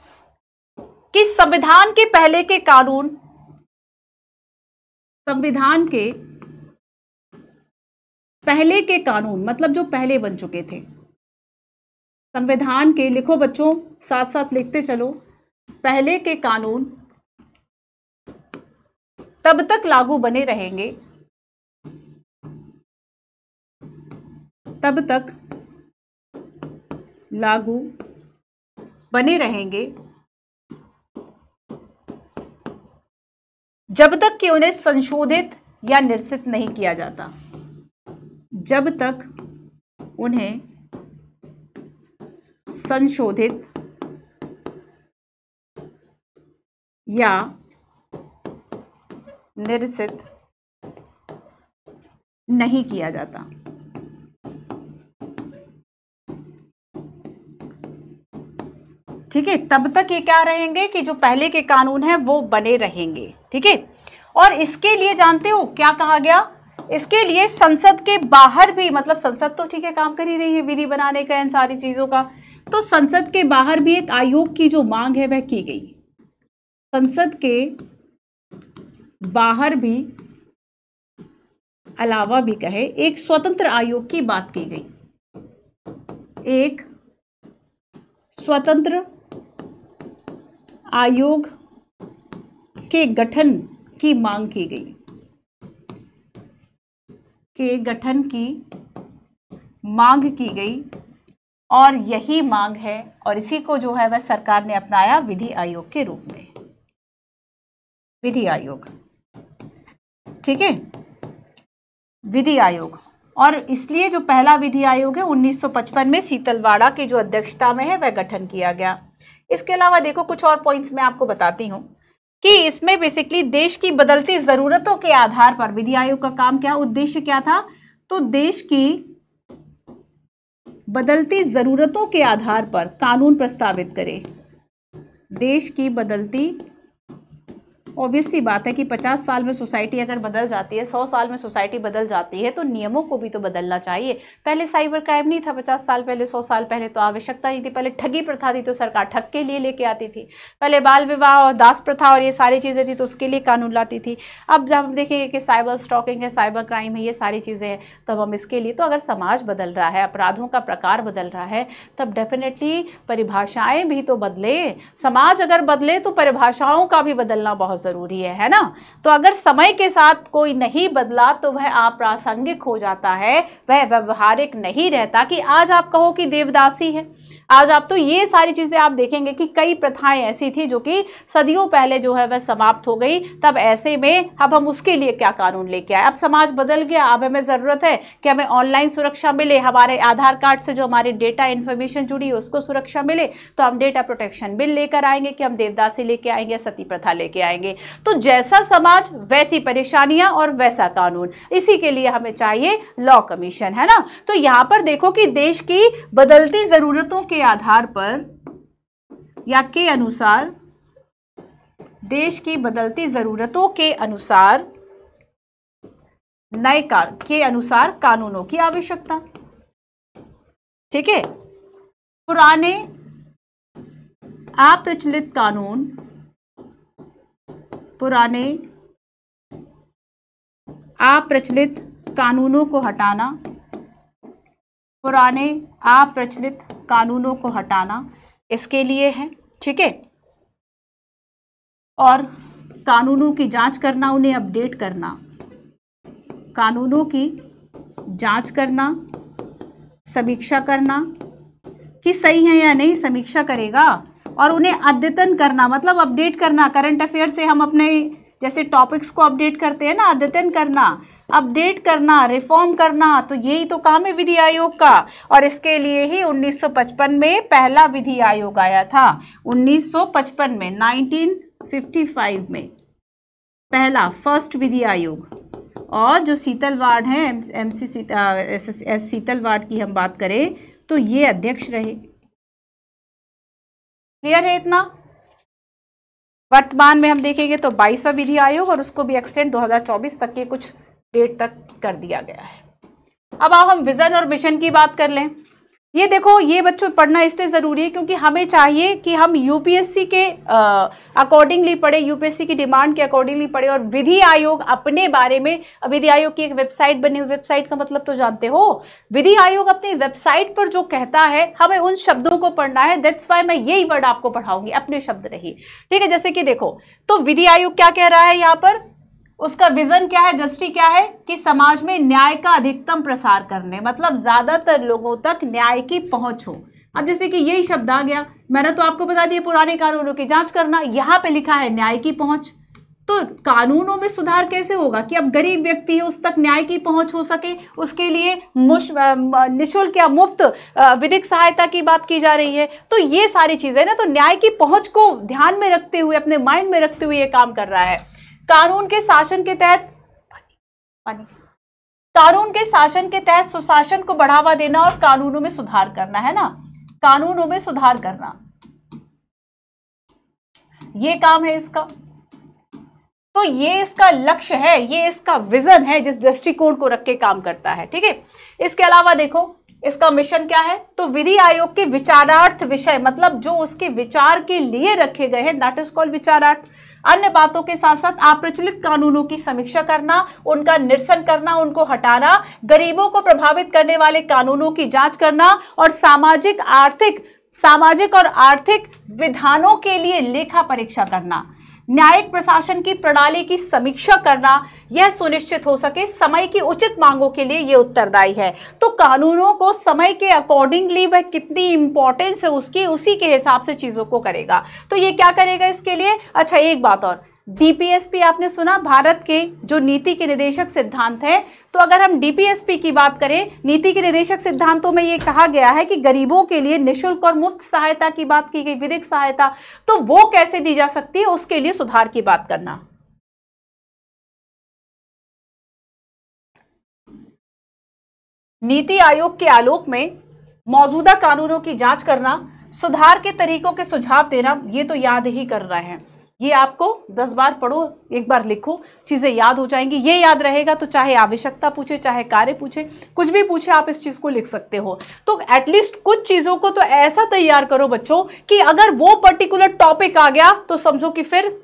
कि संविधान के पहले के कानून, संविधान के पहले के कानून मतलब जो पहले बन चुके थे, संविधान के, लिखो बच्चों साथ साथ लिखते चलो, पहले के कानून तब तक लागू बने रहेंगे, तब तक लागू बने रहेंगे जब तक कि उन्हें संशोधित या निरसित नहीं किया जाता। जब तक उन्हें संशोधित या निरसित नहीं किया जाता। ठीक है, तब तक ये क्या रहेंगे कि जो पहले के कानून हैं वो बने रहेंगे। ठीक है, और इसके लिए जानते हो क्या कहा गया? इसके लिए संसद के बाहर भी, मतलब संसद तो ठीक है काम कर ही रही है विधि बनाने का, इन सारी चीजों का, तो संसद के बाहर भी एक आयोग की जो मांग है वह की गई। संसद के बाहर भी, अलावा भी कहे, एक स्वतंत्र आयोग की बात की गई। एक स्वतंत्र आयोग के गठन की मांग की गई, के गठन की मांग की गई, और यही मांग है और इसी को जो है वह सरकार ने अपनाया विधि आयोग के रूप में। विधि आयोग, ठीक है, विधि आयोग। और इसलिए जो पहला विधि आयोग है 1955 में सीतलवाड़ा की जो अध्यक्षता में है वह गठन किया गया। इसके अलावा देखो कुछ और पॉइंट्स मैं आपको बताती हूँ कि इसमें बेसिकली देश की बदलती जरूरतों के आधार पर विधि आयोग का काम क्या, उद्देश्य क्या था, तो देश की बदलती जरूरतों के आधार पर कानून प्रस्तावित करे। देश की बदलती, ऑब्वियस सी बात है कि 50 साल में सोसाइटी अगर बदल जाती है, 100 साल में सोसाइटी बदल जाती है, तो नियमों को भी तो बदलना चाहिए। पहले साइबर क्राइम नहीं था 50 साल पहले, 100 साल पहले, तो आवश्यकता नहीं थी। पहले ठगी प्रथा थी तो सरकार ठग के लिए लेके आती थी। पहले बाल विवाह और दास प्रथा और ये सारी चीज़ें थी तो उसके लिए कानून लाती थी। अब जब हम देखेंगे कि साइबर स्टॉकिंग है, साइबर क्राइम है, ये सारी चीज़ें हैं, तब हम इसके लिए, तो अगर समाज बदल रहा है, अपराधों का प्रकार बदल रहा है, तब डेफिनेटली परिभाषाएं भी तो बदले। समाज अगर बदले तो परिभाषाओं का भी बदलना बहुत ज़रूरी है ना। तो अगर समय के साथ कोई नहीं बदला तो वह अप्रासंगिक हो जाता है, वह व्यवहारिक नहीं रहता। कि आज आप कहो कि देवदासी है, आज आप, तो ये सारी चीजें आप देखेंगे कि कई प्रथाएं ऐसी थी जो कि सदियों पहले जो है वह समाप्त हो गई। तब ऐसे में अब हम उसके लिए क्या कानून लेके आए? अब समाज बदल गया, अब हमें जरूरत है कि हमें ऑनलाइन सुरक्षा मिले, हमारे आधार कार्ड से जो हमारी डेटा इन्फॉर्मेशन जुड़ी है उसको सुरक्षा मिले, तो हम डेटा प्रोटेक्शन बिल लेकर आएंगे कि हम देवदासी लेके आएंगे, सती प्रथा लेके आएंगे। तो जैसा समाज वैसी परेशानियां और वैसा कानून, इसी के लिए हमें चाहिए लॉ कमीशन, है ना। तो यहां पर देखो कि देश की बदलती जरूरतों के आधार पर या के अनुसार, देश की बदलती जरूरतों के अनुसार नए के अनुसार कानूनों की आवश्यकता। ठीक है, पुराने अप्रचलित कानून, पुराने अप्रचलित कानूनों को हटाना, पुराने अप्रचलित कानूनों को हटाना इसके लिए है। ठीक है, और कानूनों की जांच करना, उन्हें अपडेट करना, कानूनों की जांच करना, समीक्षा करना कि सही है या नहीं, समीक्षा करेगा, और उन्हें अद्यतन करना, मतलब अपडेट करना। करंट अफेयर से हम अपने जैसे टॉपिक्स को अपडेट करते हैं ना, अद्यतन करना, अपडेट करना, रिफॉर्म करना, तो यही तो काम है विधि आयोग का। और इसके लिए ही 1955 में पहला विधि आयोग आया था। 1955 में, 1955 में पहला फर्स्ट विधि आयोग। और जो सीतलवाड़ है, एस सीतलवाड़ की हम बात करें तो ये अध्यक्ष रहे। क्लियर है इतना? वर्तमान में हम देखेंगे तो 22वां विधि आयोग, और उसको भी एक्सटेंड 2024 तक के कुछ डेट तक कर दिया गया है। अब आओ हम विजन और मिशन की बात कर लें। ये देखो, ये बच्चों पढ़ना इसलिए ज़रूरी है क्योंकि हमें चाहिए कि हम यूपीएससी के अकॉर्डिंगली पढ़े, यूपीएससी की डिमांड के अकॉर्डिंगली पढ़े। और विधि आयोग अपने बारे में, विधि आयोग की एक वेबसाइट बनी हुई, वेबसाइट का मतलब तो जानते हो, विधि आयोग अपनी वेबसाइट पर जो कहता है हमें उन शब्दों को पढ़ना है। दैट्स वाई मैं यही वर्ड आपको पढ़ाऊंगी, अपने शब्द रही। ठीक है, जैसे कि देखो, तो विधि आयोग क्या कह रहा है यहाँ पर, उसका विजन क्या है, दृष्टि क्या है कि समाज में न्याय का अधिकतम प्रसार करने, मतलब ज्यादातर लोगों तक न्याय की पहुंच हो, अब जैसे कि यही शब्द आ गया, मैंने तो आपको बता दिया पुराने कानूनों की जांच करना, यहां पे लिखा है न्याय की पहुंच। तो कानूनों में सुधार कैसे होगा कि अब गरीब व्यक्ति है उस तक न्याय की पहुंच हो सके, उसके लिए निःशुल्क या मुफ्त विधिक सहायता की बात की जा रही है। तो ये सारी चीजें ना, तो न्याय की पहुंच को ध्यान में रखते हुए, अपने माइंड में रखते हुए ये काम कर रहा है। कानून के शासन के तहत सुशासन को बढ़ावा देना और कानूनों में सुधार करना, है ना, कानूनों में सुधार करना, ये काम है इसका। तो ये इसका लक्ष्य है, ये इसका विजन है, जिस दृष्टिकोण को रख के काम करता है। ठीक है, इसके अलावा देखो इसका मिशन क्या है, तो विधि आयोग के विचारार्थ विषय, मतलब जो उसके विचार के लिए रखे गए हैं, दैट इज कॉल्ड विचारार्थ। अन्य बातों के साथ साथ अप्रचलित कानूनों की समीक्षा करना, उनका निरसन करना, उनको हटाना, गरीबों को प्रभावित करने वाले कानूनों की जांच करना और सामाजिक और आर्थिक विधानों के लिए लेखा परीक्षा करना, न्यायिक प्रशासन की प्रणाली की समीक्षा करना, यह सुनिश्चित हो सके समय की उचित मांगों के लिए ये उत्तरदायी है। तो कानूनों को समय के अकॉर्डिंगली वह कितनी इंपॉर्टेंस है उसकी, उसी के हिसाब से चीजों को करेगा। तो ये क्या करेगा इसके लिए, अच्छा एक बात और, डीपीएसपी आपने सुना, भारत के जो नीति के निदेशक सिद्धांत है। तो अगर हम डीपीएसपी की बात करें, नीति के निदेशक सिद्धांतों में ये कहा गया है कि गरीबों के लिए निःशुल्क और मुफ्त सहायता की बात की गई, विधिक सहायता, तो वो कैसे दी जा सकती है, उसके लिए सुधार की बात करना। नीति आयोग के आलोक में मौजूदा कानूनों की जांच करना, सुधार के तरीकों के सुझाव देना, ये तो याद ही कर रहे हैं, ये आपको 10 बार पढ़ो, एक बार लिखो, चीजें याद हो जाएंगी। ये याद रहेगा तो चाहे आवश्यकता पूछे, चाहे कार्य पूछे, कुछ भी पूछे, आप इस चीज को लिख सकते हो। तो एटलीस्ट कुछ चीजों को तो ऐसा तैयार करो बच्चों कि अगर वो पर्टिकुलर टॉपिक आ गया तो समझो कि फिर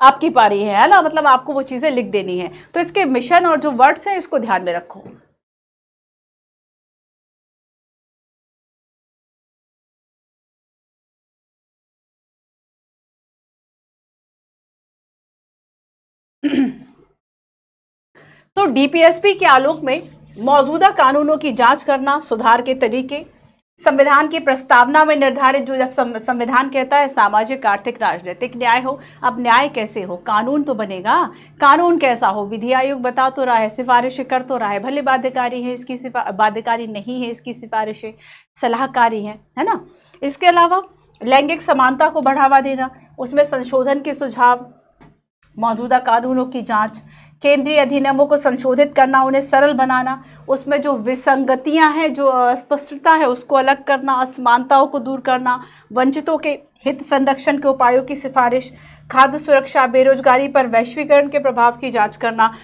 आपकी पारी है ना, मतलब आपको वो चीजें लिख देनी है। तो इसके मिशन और जो वर्ड्स हैं इसको ध्यान में रखो। तो डीपीएसपी के आलोक में मौजूदा कानूनों की जांच करना, सुधार के तरीके, संविधान की प्रस्तावना में निर्धारित, जो जब संविधान कहता है सामाजिक आर्थिक राजनीतिक न्याय हो, अब न्याय कैसे हो, कानून तो बनेगा, कानून कैसा हो, विधि आयोग बता तो रहा है, सिफारिशें कर तो रहा है, भले बाध्यकारी है इसकी, बाध्यकारी नहीं है इसकी सिफारिशें, सलाहकारी है ना। इसके अलावा लैंगिक समानता को बढ़ावा देना, उसमें संशोधन के सुझाव, मौजूदा कानूनों की जांच, केंद्रीय अधिनियमों को संशोधित करना, उन्हें सरल बनाना, उसमें जो विसंगतियां हैं, जो अस्पष्टता है उसको अलग करना, असमानताओं को दूर करना, वंचितों के हित संरक्षण के उपायों की सिफारिश, खाद्य सुरक्षा, बेरोजगारी पर वैश्वीकरण के प्रभाव की जांच करना,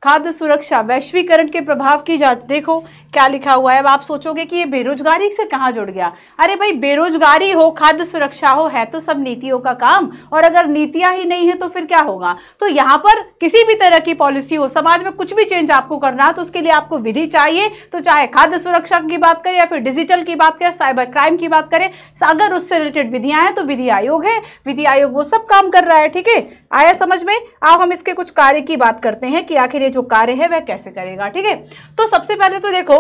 खाद्य सुरक्षा, वैश्वीकरण के प्रभाव की जांच। देखो क्या लिखा हुआ है। अब आप सोचोगे कि ये बेरोजगारी से कहाँ जुड़ गया। अरे भाई, बेरोजगारी हो, खाद्य सुरक्षा हो, है तो सब नीतियों का काम, और अगर नीतियां ही नहीं है तो फिर क्या होगा। तो यहाँ पर किसी भी तरह की पॉलिसी हो, समाज में कुछ भी चेंज आपको करना है तो उसके लिए आपको विधि चाहिए। तो चाहे खाद्य सुरक्षा की बात करें या फिर डिजिटल की बात करें, साइबर क्राइम की बात करें, अगर उससे रिलेटेड विधियां हैं तो विधि आयोग है, विधि आयोग वो सब काम कर रहा है। ठीक है, आया समझ में। अब हम इसके कुछ कार्य की बात करते हैं कि आखिर ये जो कार्य है वह कैसे करेगा। ठीक है, तो सबसे पहले तो देखो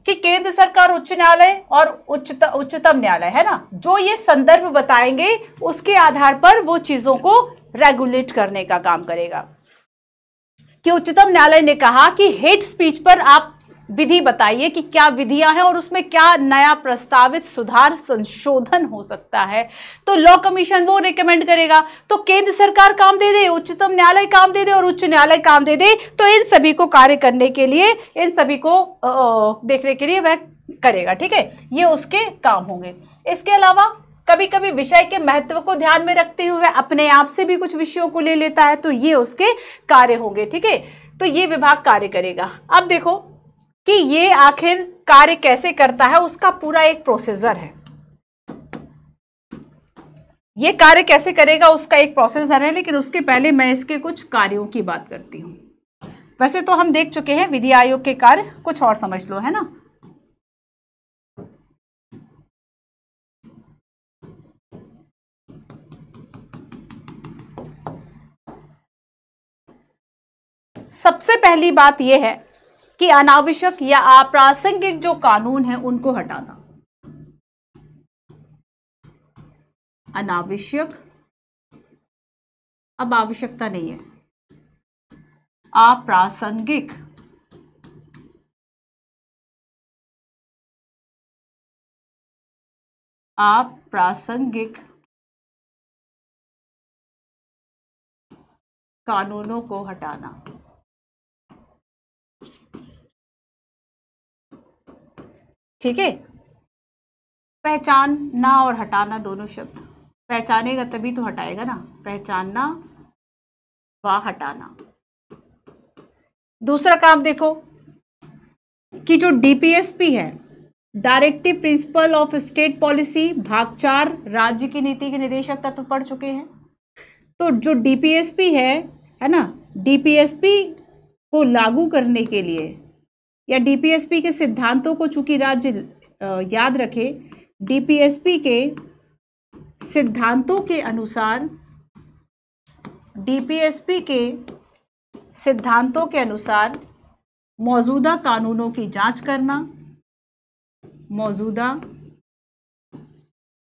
कि केंद्र सरकार, उच्च न्यायालय और उच्चतम न्यायालय, है ना, जो ये संदर्भ बताएंगे उसके आधार पर वो चीजों को रेगुलेट करने का काम करेगा। कि उच्चतम न्यायालय ने कहा कि हेट स्पीच पर आप विधि बताइए कि क्या विधियां हैं और उसमें क्या नया प्रस्तावित सुधार संशोधन हो सकता है। तो लॉ कमीशन वो रिकमेंड करेगा। तो केंद्र सरकार काम दे दे, उच्चतम न्यायालय काम दे दे और उच्च न्यायालय काम दे दे, तो इन सभी को कार्य करने के लिए, इन सभी को देखने के लिए वह करेगा। ठीक है, ये उसके काम होंगे। इसके अलावा कभी कभी विषय के महत्व को ध्यान में रखते हुए अपने आप से भी कुछ विषयों को ले लेता है, तो ये उसके कार्य होंगे। ठीक है, तो ये विभाग कार्य करेगा। अब देखो कि ये आखिर कार्य कैसे करता है, उसका पूरा एक प्रोसीजर है। ये कार्य कैसे करेगा उसका एक प्रोसीजर है, लेकिन उसके पहले मैं इसके कुछ कार्यों की बात करती हूं। वैसे तो हम देख चुके हैं विधि आयोग के कार्य, कुछ और समझ लो, है ना। सबसे पहली बात यह है कि अनावश्यक या अप्रासंगिक जो कानून है उनको हटाना। अनावश्यक, अब आवश्यकता नहीं है, अप्रासंगिक, अप्रासंगिक कानूनों को हटाना। ठीक है, पहचानना और हटाना दोनों शब्द, पहचानेगा तभी तो हटाएगा ना, पहचानना व हटाना। दूसरा काम देखो कि जो डीपीएसपी है, directive principle of state policy, भाग 4 राज्य की नीति के निदेशक तत्व पढ़ चुके हैं। तो जो डीपीएसपी है ना, डीपीएसपी को लागू करने के लिए या डीपीएसपी के सिद्धांतों को चूंकि राज्य याद रखे, डीपीएसपी के सिद्धांतों के अनुसार, डीपीएसपी के सिद्धांतों के अनुसार मौजूदा कानूनों की जांच करना, मौजूदा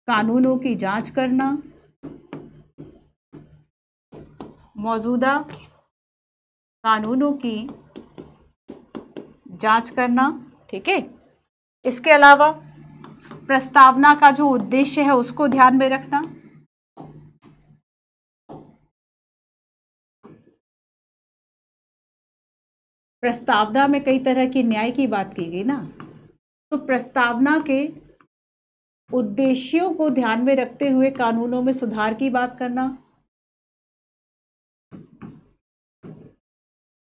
कानूनों की जांच करना, मौजूदा कानूनों की जांच करना। ठीक है, इसके अलावा प्रस्तावना का जो उद्देश्य है उसको ध्यान में रखना, प्रस्तावना में कई तरह की न्याय की बात की गई ना, तो प्रस्तावना के उद्देश्यों को ध्यान में रखते हुए कानूनों में सुधार की बात करना,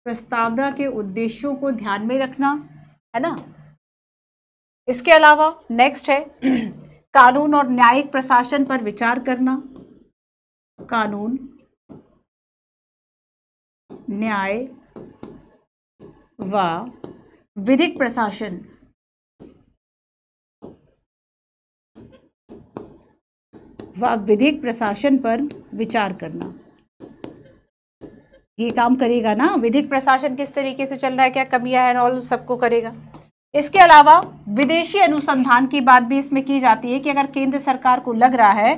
प्रस्तावना के उद्देश्यों को ध्यान में रखना, है ना। इसके अलावा नेक्स्ट है कानून और न्यायिक प्रशासन पर विचार करना, कानून, न्याय व विधिक प्रशासन पर विचार करना। ये काम करेगा ना, विधिक प्रशासन किस तरीके से चल रहा है, क्या कमियां हैं, और सबको करेगा। इसके अलावा विदेशी अनुसंधान की बात भी इसमें की जाती है कि अगर केंद्र सरकार को लग रहा है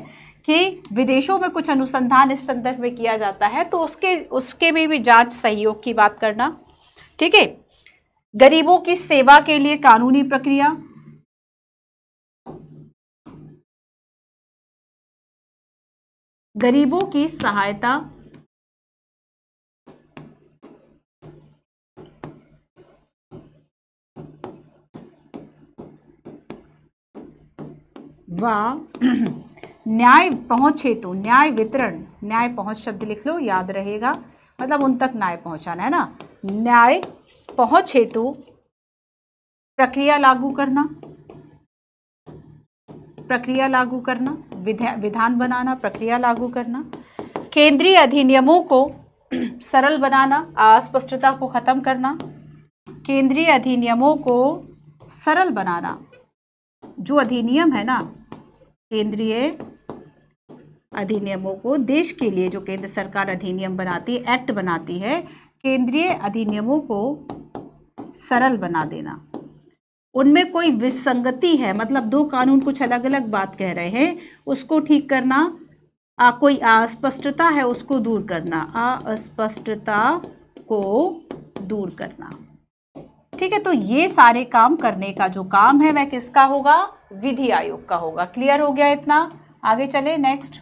कि विदेशों में कुछ अनुसंधान इस संदर्भ में किया जाता है तो उसके भी जांच सहयोग की बात करना। ठीक है, गरीबों की सेवा के लिए कानूनी प्रक्रिया, गरीबों की सहायता, व न्याय पहुंच हेतु, न्याय वितरण, न्याय पहुंच शब्द लिख लो, याद रहेगा, मतलब उन तक न्याय पहुंचाना है ना। न्याय पहुंच हेतु प्रक्रिया लागू करना, प्रक्रिया लागू करना, विधान बनाना, प्रक्रिया लागू करना। केंद्रीय अधिनियमों को सरल बनाना, अस्पष्टता को खत्म करना, केंद्रीय अधिनियमों को सरल बनाना। जो अधिनियम है ना, केंद्रीय अधिनियमों को, देश के लिए जो केंद्र सरकार अधिनियम बनाती है, एक्ट बनाती है, केंद्रीय अधिनियमों को सरल बना देना। उनमें कोई विसंगति है, मतलब दो कानून कुछ अलग अलग बात कह रहे हैं, उसको ठीक करना, कोई अस्पष्टता है उसको दूर करना, अस्पष्टता को दूर करना। ठीक है, तो ये सारे काम करने का जो काम है वह किसका होगा, विधि आयोग का होगा। क्लियर हो गया इतना, आगे चले नेक्स्ट।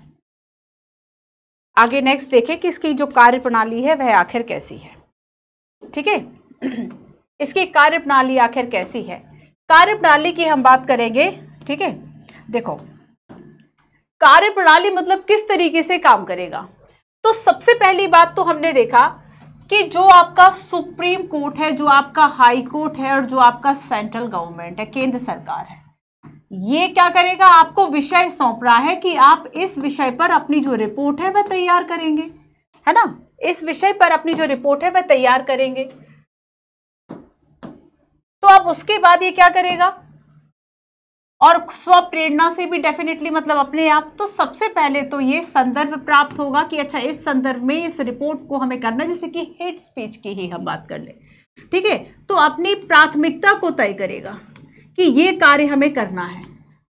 आगे नेक्स्ट देखें कि इसकी जो कार्य प्रणाली है वह आखिर कैसी है। ठीक है, इसकी कार्य प्रणाली आखिर कैसी है, कार्य प्रणाली की हम बात करेंगे। ठीक है, देखो कार्य प्रणाली मतलब किस तरीके से काम करेगा। तो सबसे पहली बात तो हमने देखा कि जो आपका सुप्रीम कोर्ट है, जो आपका हाई कोर्ट है और जो आपका सेंट्रल गवर्नमेंट है, केंद्र सरकार है, ये क्या करेगा, आपको विषय सौंप रहा है कि आप इस विषय पर अपनी जो रिपोर्ट है वह तैयार करेंगे, है ना। इस विषय पर अपनी जो रिपोर्ट है वह तैयार करेंगे। तो अब उसके बाद ये क्या करेगा, और स्व प्रेरणा से भी डेफिनेटली, मतलब अपने आप। तो सबसे पहले तो ये संदर्भ प्राप्त होगा कि अच्छा इस संदर्भ में इस रिपोर्ट को हमें करना है, जैसे कि हेट स्पीच की ही हम बात कर ले। ठीक है, तो अपनी प्राथमिकता को तय करेगा कि ये कार्य हमें करना है।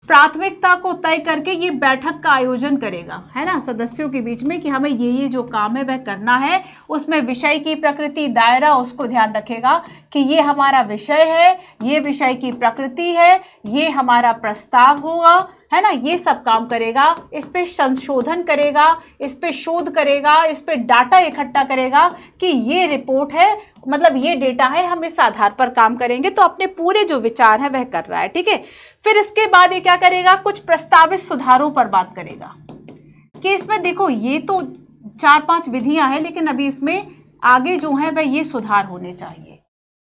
प्राथमिकता को तय करके ये बैठक का आयोजन करेगा, है ना, सदस्यों के बीच में कि हमें ये जो काम है वह करना है। उसमें विषय की प्रकृति, दायरा, उसको ध्यान रखेगा कि ये हमारा विषय है, ये विषय की प्रकृति है, ये हमारा प्रस्ताव होगा, है ना, ये सब काम करेगा। इस पे संशोधन करेगा, इस पे शोध करेगा, इस पे डाटा इकट्ठा करेगा कि ये रिपोर्ट है, मतलब ये डेटा है, हम इस आधार पर काम करेंगे। तो अपने पूरे जो विचार है वह कर रहा है, ठीक है। फिर इसके बाद ये क्या करेगा, कुछ प्रस्तावित सुधारों पर बात करेगा कि इसमें देखो ये तो 4-5 विधियां हैं, लेकिन अभी इसमें आगे जो है वह ये सुधार होने चाहिए,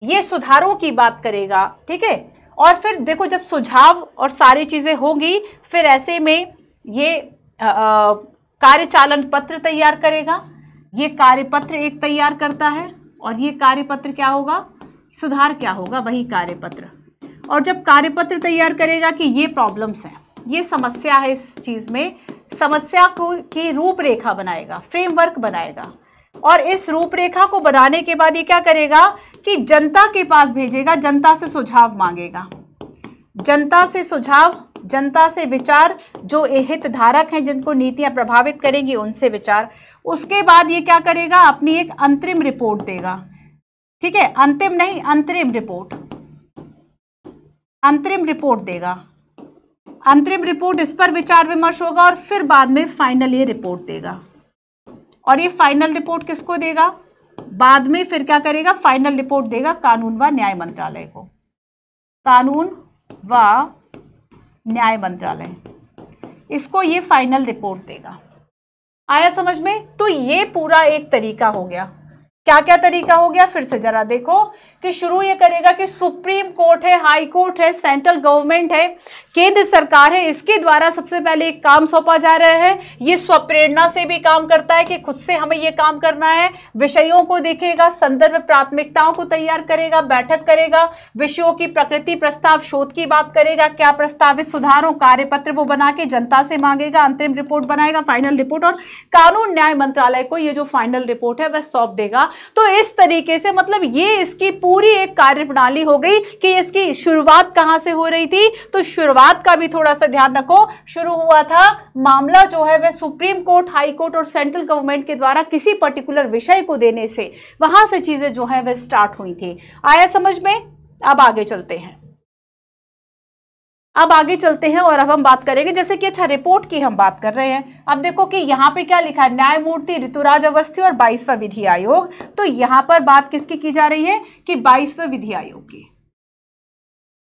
ये सुधारों की बात करेगा, ठीक है। और फिर देखो जब सुझाव और सारी चीजें होंगी, फिर ऐसे में ये कार्यचालन पत्र तैयार करेगा। ये कार्यपत्र एक तैयार करता है, और ये कार्यपत्र क्या होगा, सुधार क्या होगा, वही कार्यपत्र। और जब कार्यपत्र तैयार करेगा कि ये प्रॉब्लम्स हैं, ये समस्या है, इस चीज में समस्या को की रूपरेखा बनाएगा, फ्रेमवर्क बनाएगा। और इस रूपरेखा को बनाने के बाद ये क्या करेगा कि जनता के पास भेजेगा, जनता से सुझाव मांगेगा, जनता से सुझाव, जनता से विचार, जो हितधारक हैं जिनको नीतियां प्रभावित करेंगी उनसे विचार। उसके बाद ये क्या करेगा, अपनी एक अंतरिम रिपोर्ट देगा, ठीक है, अंतिम नहीं, अंतरिम रिपोर्ट, अंतरिम रिपोर्ट देगा। अंतरिम रिपोर्ट, इस पर विचार विमर्श होगा, और फिर बाद में फाइनल ये रिपोर्ट देगा। और ये फाइनल रिपोर्ट किसको देगा, बाद में फिर क्या करेगा, फाइनल रिपोर्ट देगा कानून व न्याय मंत्रालय को, कानून व न्याय मंत्रालय, इसको ये फाइनल रिपोर्ट देगा। आया समझ में। तो ये पूरा एक तरीका हो गया। क्या क्या तरीका हो गया, फिर से जरा देखो कि शुरू ये करेगा कि सुप्रीम कोर्ट है, हाई कोर्ट है, सेंट्रल गवर्नमेंट है, केंद्र सरकार है, इसके द्वारा सबसे पहले एक काम सौंपा जा रहा है। ये स्वप्रेरणा से भी काम करता है कि खुद से हमें ये काम करना है। विषयों को देखेगा, संदर्भ प्राथमिकताओं को तैयार करेगा, बैठक करेगा, विषयों की प्रकृति, प्रस्ताव, शोध की बात करेगा, क्या प्रस्तावित सुधारों, कार्यपत्र वो बना के जनता से मांगेगा, अंतरिम रिपोर्ट बनाएगा, फाइनल रिपोर्ट, और कानून न्याय मंत्रालय को ये जो फाइनल रिपोर्ट है वह सौंप देगा। तो इस तरीके से मतलब ये इसकी पूरी एक कार्यप्रणाली हो गई कि इसकी शुरुआत कहां से हो रही थी। तो शुरुआत का भी थोड़ा सा ध्यान रखो, शुरू हुआ था मामला जो है वह सुप्रीम कोर्ट, हाई कोर्ट और सेंट्रल गवर्नमेंट के द्वारा किसी पर्टिकुलर विषय को देने से, वहां से चीजें जो है वह स्टार्ट हुई थी। आया समझ में। अब आगे चलते हैं, अब आगे चलते हैं और अब हम बात करेंगे जैसे कि अच्छा रिपोर्ट की हम बात कर रहे हैं। अब देखो कि यहाँ पे क्या लिखा है, न्यायमूर्ति ऋतुराज अवस्थी और 22वां विधि आयोग। तो यहाँ पर बात किसकी की जा रही है कि 22वें विधि आयोग की।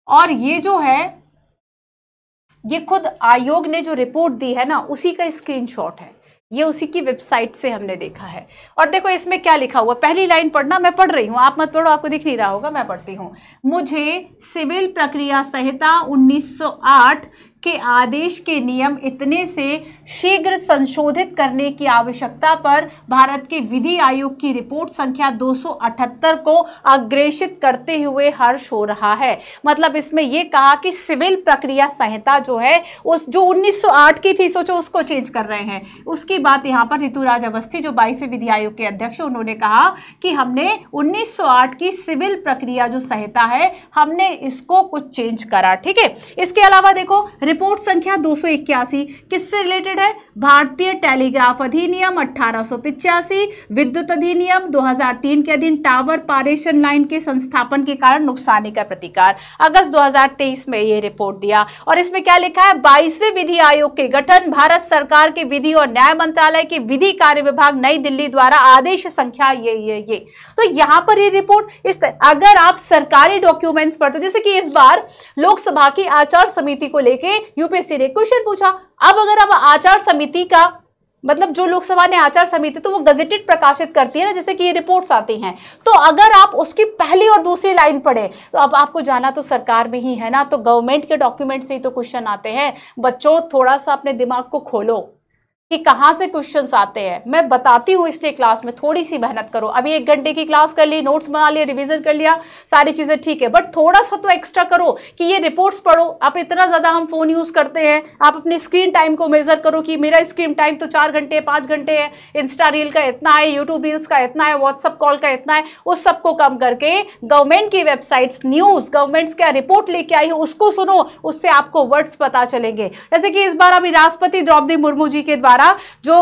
और ये जो है ये खुद आयोग ने जो रिपोर्ट दी है ना उसी का स्क्रीनशॉट है, ये उसी की वेबसाइट से हमने देखा है। और देखो इसमें क्या लिखा हुआ, पहली लाइन पढ़ना, मैं पढ़ रही हूँ, आप मत पढ़ो, आपको दिख नहीं रहा होगा, मैं पढ़ती हूँ। मुझे सिविल प्रक्रिया संहिता 1908 के आदेश के नियम इतने से शीघ्र संशोधित करने की आवश्यकता पर भारत के विधि आयोग की रिपोर्ट संख्या 278 को अग्रेषित करते हुए हर्ष हो रहा है। मतलब इसमें यह कहा कि सिविल प्रक्रिया संहिता जो है उस जो 1908 की थी, सोचो उसको चेंज कर रहे हैं। उसकी बात यहाँ पर ऋतुराज अवस्थी जो 22वें विधि आयोग के अध्यक्ष, उन्होंने कहा कि हमने 1908 की सिविल प्रक्रिया जो संहिता है हमने इसको कुछ चेंज करा। ठीक है, इसके अलावा देखो रिपोर्ट संख्या 281 किससे रिलेटेड है, भारतीय टेलीग्राफ अधिनियम 1885, विद्युत अधिनियम 2003 के अधीन टावर पारेषण लाइन के संस्थापन के कारण नुकसानी का प्रतिकार, अगस्त 2023 में ये रिपोर्ट दिया। और इसमें क्या लिखा है, 22वें विधि आयोग के गठन भारत सरकार के विधि और न्याय मंत्रालय के विधि कार्य विभाग नई दिल्ली द्वारा आदेश संख्या ये। तो यहाँ पर ये रिपोर्ट इस अगर आप सरकारी डॉक्यूमेंट्स पढ़ते हो, जैसे कि इस बार लोकसभा की आचार समिति को लेके यूपीएससी ने क्वेश्चन पूछा। अब अगर आप आचार समिति का मतलब जो लोकसभा ने आचार समिति तो वो गजेटेड प्रकाशित करती है ना, जैसे कि ये रिपोर्ट्स आती हैं, तो अगर आप उसकी पहली और दूसरी लाइन पढ़े तो अब आपको जाना तो सरकार में ही है ना, तो गवर्नमेंट के डॉक्यूमेंट से ही तो क्वेश्चन आते हैं। बच्चों थोड़ा सा अपने दिमाग को खोलो, कि कहाँ से क्वेश्चंस आते हैं, मैं बताती हूँ, इसलिए क्लास में थोड़ी सी मेहनत करो। अभी 1 घंटे की क्लास कर ली, नोट्स बना लिए, रिवीजन कर लिया, सारी चीजें ठीक है, बट थोड़ा सा तो एक्स्ट्रा करो कि ये रिपोर्ट्स पढ़ो। आप इतना ज्यादा हम फोन यूज करते हैं, आप अपने स्क्रीन टाइम को मेजर करो कि मेरा स्क्रीन टाइम तो 4 घंटे 5 घंटे है, इंस्टा रील का इतना है, यूट्यूब रील्स का इतना है, व्हाट्सअप कॉल का इतना है, उस सबको कम करके गवर्नमेंट की वेबसाइट्स, न्यूज, गवर्नमेंट क्या रिपोर्ट लेके आई है उसको सुनो, उससे आपको वर्ड्स पता चलेंगे। जैसे कि इस बार अभी राष्ट्रपति द्रौपदी मुर्मू जी के द्वारा जो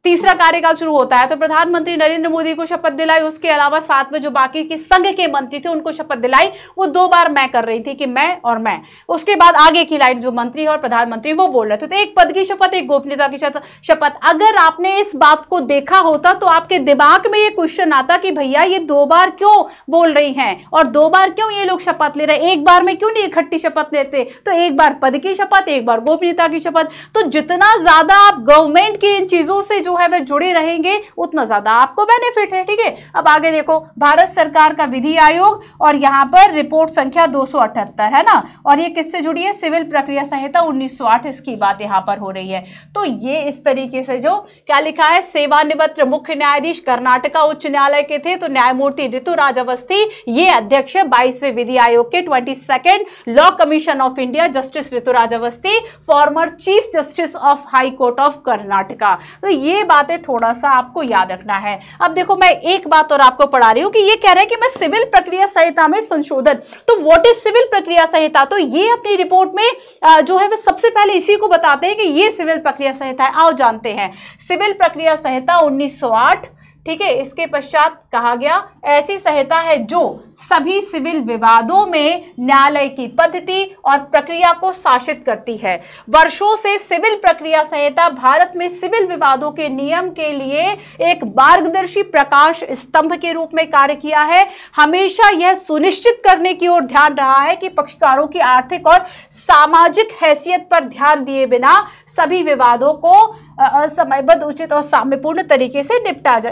तीसरा कार्यकाल शुरू होता है, तो प्रधानमंत्री नरेंद्र मोदी को शपथ दिलाई, उसके अलावा साथ में जो बाकी के संघ के मंत्री थे उनको शपथ दिलाई। वो 2 बार मैं कर रही थी कि मैं और मैं, उसके बाद आगे की लाइन जो मंत्री और प्रधानमंत्री वो बोल रहे थे, तो एक पद की शपथ, एक गोपनीयता की शपथ। अगर आपने इस बात को देखा होता तो आपके दिमाग में ये क्वेश्चन आता कि भैया ये 2 बार क्यों बोल रही हैं और 2 बार क्यों ये लोग शपथ ले रहे हैं, एक बार में क्यों नहीं इकट्ठी शपथ लेते। तो एक बार पद की शपथ, एक बार गोपनीयता की शपथ। तो जितना ज्यादा आप गवर्नमेंट की इन चीजों से जो है वे जुड़े रहेंगे उतना ज्यादा आपको बेनिफिट है। ठीक है, अब आगे देखो, भारत सरकार का विधि आयोग, और यहां पर रिपोर्ट संख्या 278 है ना, और ये किससे जुड़ी है, सिविल प्रक्रिया संहिता 1908, इसकी बात यहां पर हो रही है। तो ये इस तरीके से जो क्या लिखा है, सेवानिवृत्त मुख्य न्यायाधीश कर्नाटका उच्च न्यायालय के थे, तो न्यायमूर्ति ऋतुराज अवस्थी ये अध्यक्ष है 22वें विधि आयोग के, 22nd law commission of India, justice Rituraj Awasthi, former chief justice of high court of Karnataka. तो ये बातें थोड़ा सा आपको याद रखना है। अब देखो, मैं एक बात और आपको पढ़ा रही हूं कि ये कह रहा है कि मैं सिविल प्रक्रिया संहिता में संशोधन, तो व्हाट इज सिविल प्रक्रिया संहिता, तो ये अपनी रिपोर्ट में जो है वे सबसे पहले इसी को बताते हैं कि ये सिविल प्रक्रिया संहिता है। आओ जानते हैं, सिविल प्रक्रिया संहिता 1908, ठीक है। इसके पश्चात कहा गया ऐसी संहिता है जो सभी सिविल विवादों में न्यायालय की पद्धति और प्रक्रिया को शासित करती है। वर्षों से सिविल प्रक्रिया संहिता भारत में सिविल विवादों के नियम के लिए एक मार्गदर्शी प्रकाश स्तंभ के रूप में कार्य किया है। हमेशा यह सुनिश्चित करने की ओर ध्यान रहा है कि पक्षकारों की आर्थिक और सामाजिक हैसियत पर ध्यान दिए बिना सभी विवादों को समयबद्ध, उचित और साम्यपूर्ण तरीके से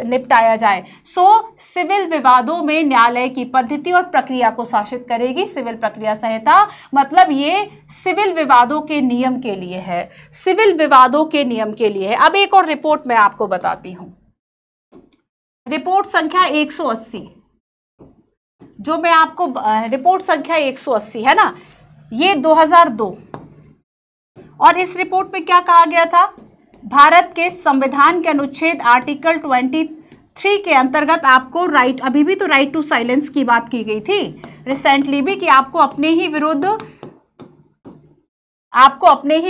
निपटाया जाए। सो सिविल विवादों में न्यायालय की पद्धति और प्रक्रिया को शासित करेगी सिविल प्रक्रिया संहिता, मतलब ये सिविल विवादों के नियम के लिए है, सिविल विवादों के नियम के लिए है। अब एक और रिपोर्ट मैं आपको बताती हूं, रिपोर्ट संख्या 180, जो मैं आपको रिपोर्ट संख्या 180 है ना, ये 2002, और इस रिपोर्ट में क्या कहा गया था, भारत के संविधान के अनुच्छेद आर्टिकल 23 के अंतर्गत आपको राइट, अभी भी तो राइट टू साइलेंस की बात की गई थी रिसेंटली भी, कि आपको अपने ही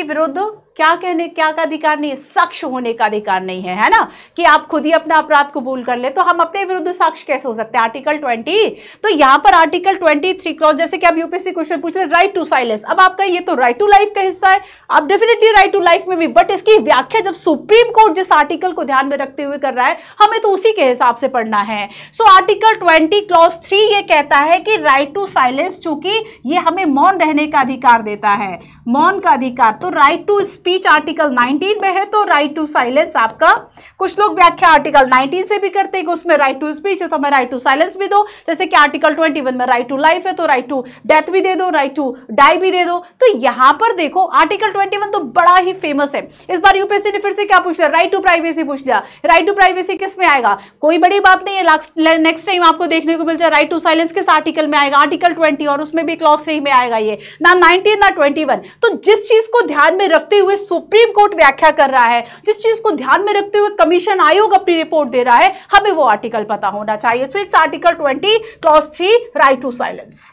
विरुद्ध क्या का अधिकार नहीं है, साक्ष्य होने का अधिकार नहीं है, है ना, कि आप खुद ही अपना अपराध कबूल कर ले। तो हम अपने विरुद्ध साक्ष्य कैसे हो सकते हैं, आर्टिकल 20। तो यहां पर आर्टिकल 23 क्लॉज, जैसे कि आप यूपीएससी क्वेश्चन पूछ रहे राइट टू साइलेंस, अब आपका ये तो राइट टू लाइफ का हिस्सा है, आप डेफिनेटली राइट टू लाइफ में भी, बट इसकी व्याख्या जब सुप्रीम कोर्ट जिस आर्टिकल को ध्यान में रखते हुए कर रहा है, हमें तो उसी के हिसाब से पढ़ना है। सो आर्टिकल 20 क्लॉज 3 ये कहता है कि राइट टू साइलेंस, चूंकि ये हमें मौन रहने का अधिकार देता है, मौन का अधिकार, तो राइट टू स्पीच आर्टिकल 19 में है, तो राइट टू साइलेंस आपका, कुछ लोग व्याख्या आर्टिकल 19 से भी करते हैं कि उसमें राइट टू स्पीच है तो मैं राइट टू साइलेंस भी दो, जैसे कि आर्टिकल 21 में राइट टू लाइफ है तो राइट टू डेथ भी दे दो, राइट टू डाई भी दे दो। तो यहां पर देखो आर्टिकल 21 तो बड़ा ही फेमस है। इस बार यूपीएससी ने फिर से क्या पूछ लिया, राइट टू प्राइवेसी पूछ लिया। राइट टू प्राइवेसी किस में आएगा, कोई बड़ी बात नहीं है, नेक्स्ट टाइम आपको देखने को मिल जाए राइट टू साइलेंस किस आर्टिकल में आएगा, आर्टिकल 20, और उसमें भी क्लॉज 3 में आएगा, ये ना 19 ना 21। तो जिस चीज को ध्यान में रखते हुए सुप्रीम कोर्ट व्याख्या कर रहा है, जिस चीज को ध्यान में रखते हुए कमीशन आयोग अपनी रिपोर्ट दे रहा है, हमें वो आर्टिकल पता होना चाहिए। So it's article 20 clause 3 right to silence.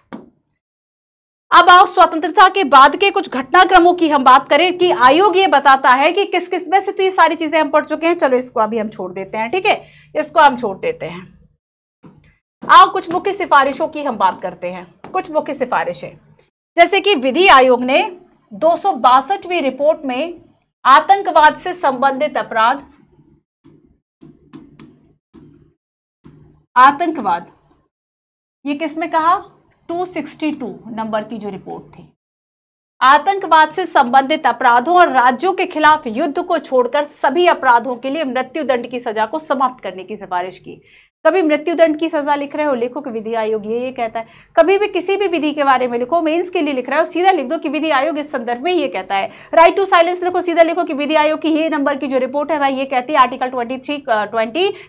अब आओ स्वतंत्रता के बाद के कुछ घटनाक्रमों की हम बात करें कि आयोग ये बताता है कि किस किस में से, तो ये सारी चीजें हम पढ़ चुके हैं, चलो इसको अभी हम छोड़ देते हैं, ठीक है, इसको हम छोड़ देते हैं। आओ कुछ मुख्य सिफारिशों की हम बात करते हैं, कुछ मुख्य सिफारिशें, जैसे कि विधि आयोग ने 262वीं रिपोर्ट में आतंकवाद से संबंधित अपराध, आतंकवाद, ये किसमें कहा, 262 नंबर की जो रिपोर्ट थी, आतंकवाद से संबंधित अपराधों और राज्यों के खिलाफ युद्ध को छोड़कर सभी अपराधों के लिए मृत्यु दंड की सजा को समाप्त करने की सिफारिश की। कभी मृत्युदंड की सजा लिख रहे हो, लिखो कि विधि आयोग ये कहता है। कभी भी किसी भी विधि के बारे में लिखो, मेंस के लिए लिख रहे हो, सीधा लिख दो कि विधि आयोग इस संदर्भ में ये कहता है। राइट टू साइलेंस लिखो, सीधा लिखो कि विधि आयोग की ये नंबर की जो रिपोर्ट है भाई ये कहती है, आर्टिकल 20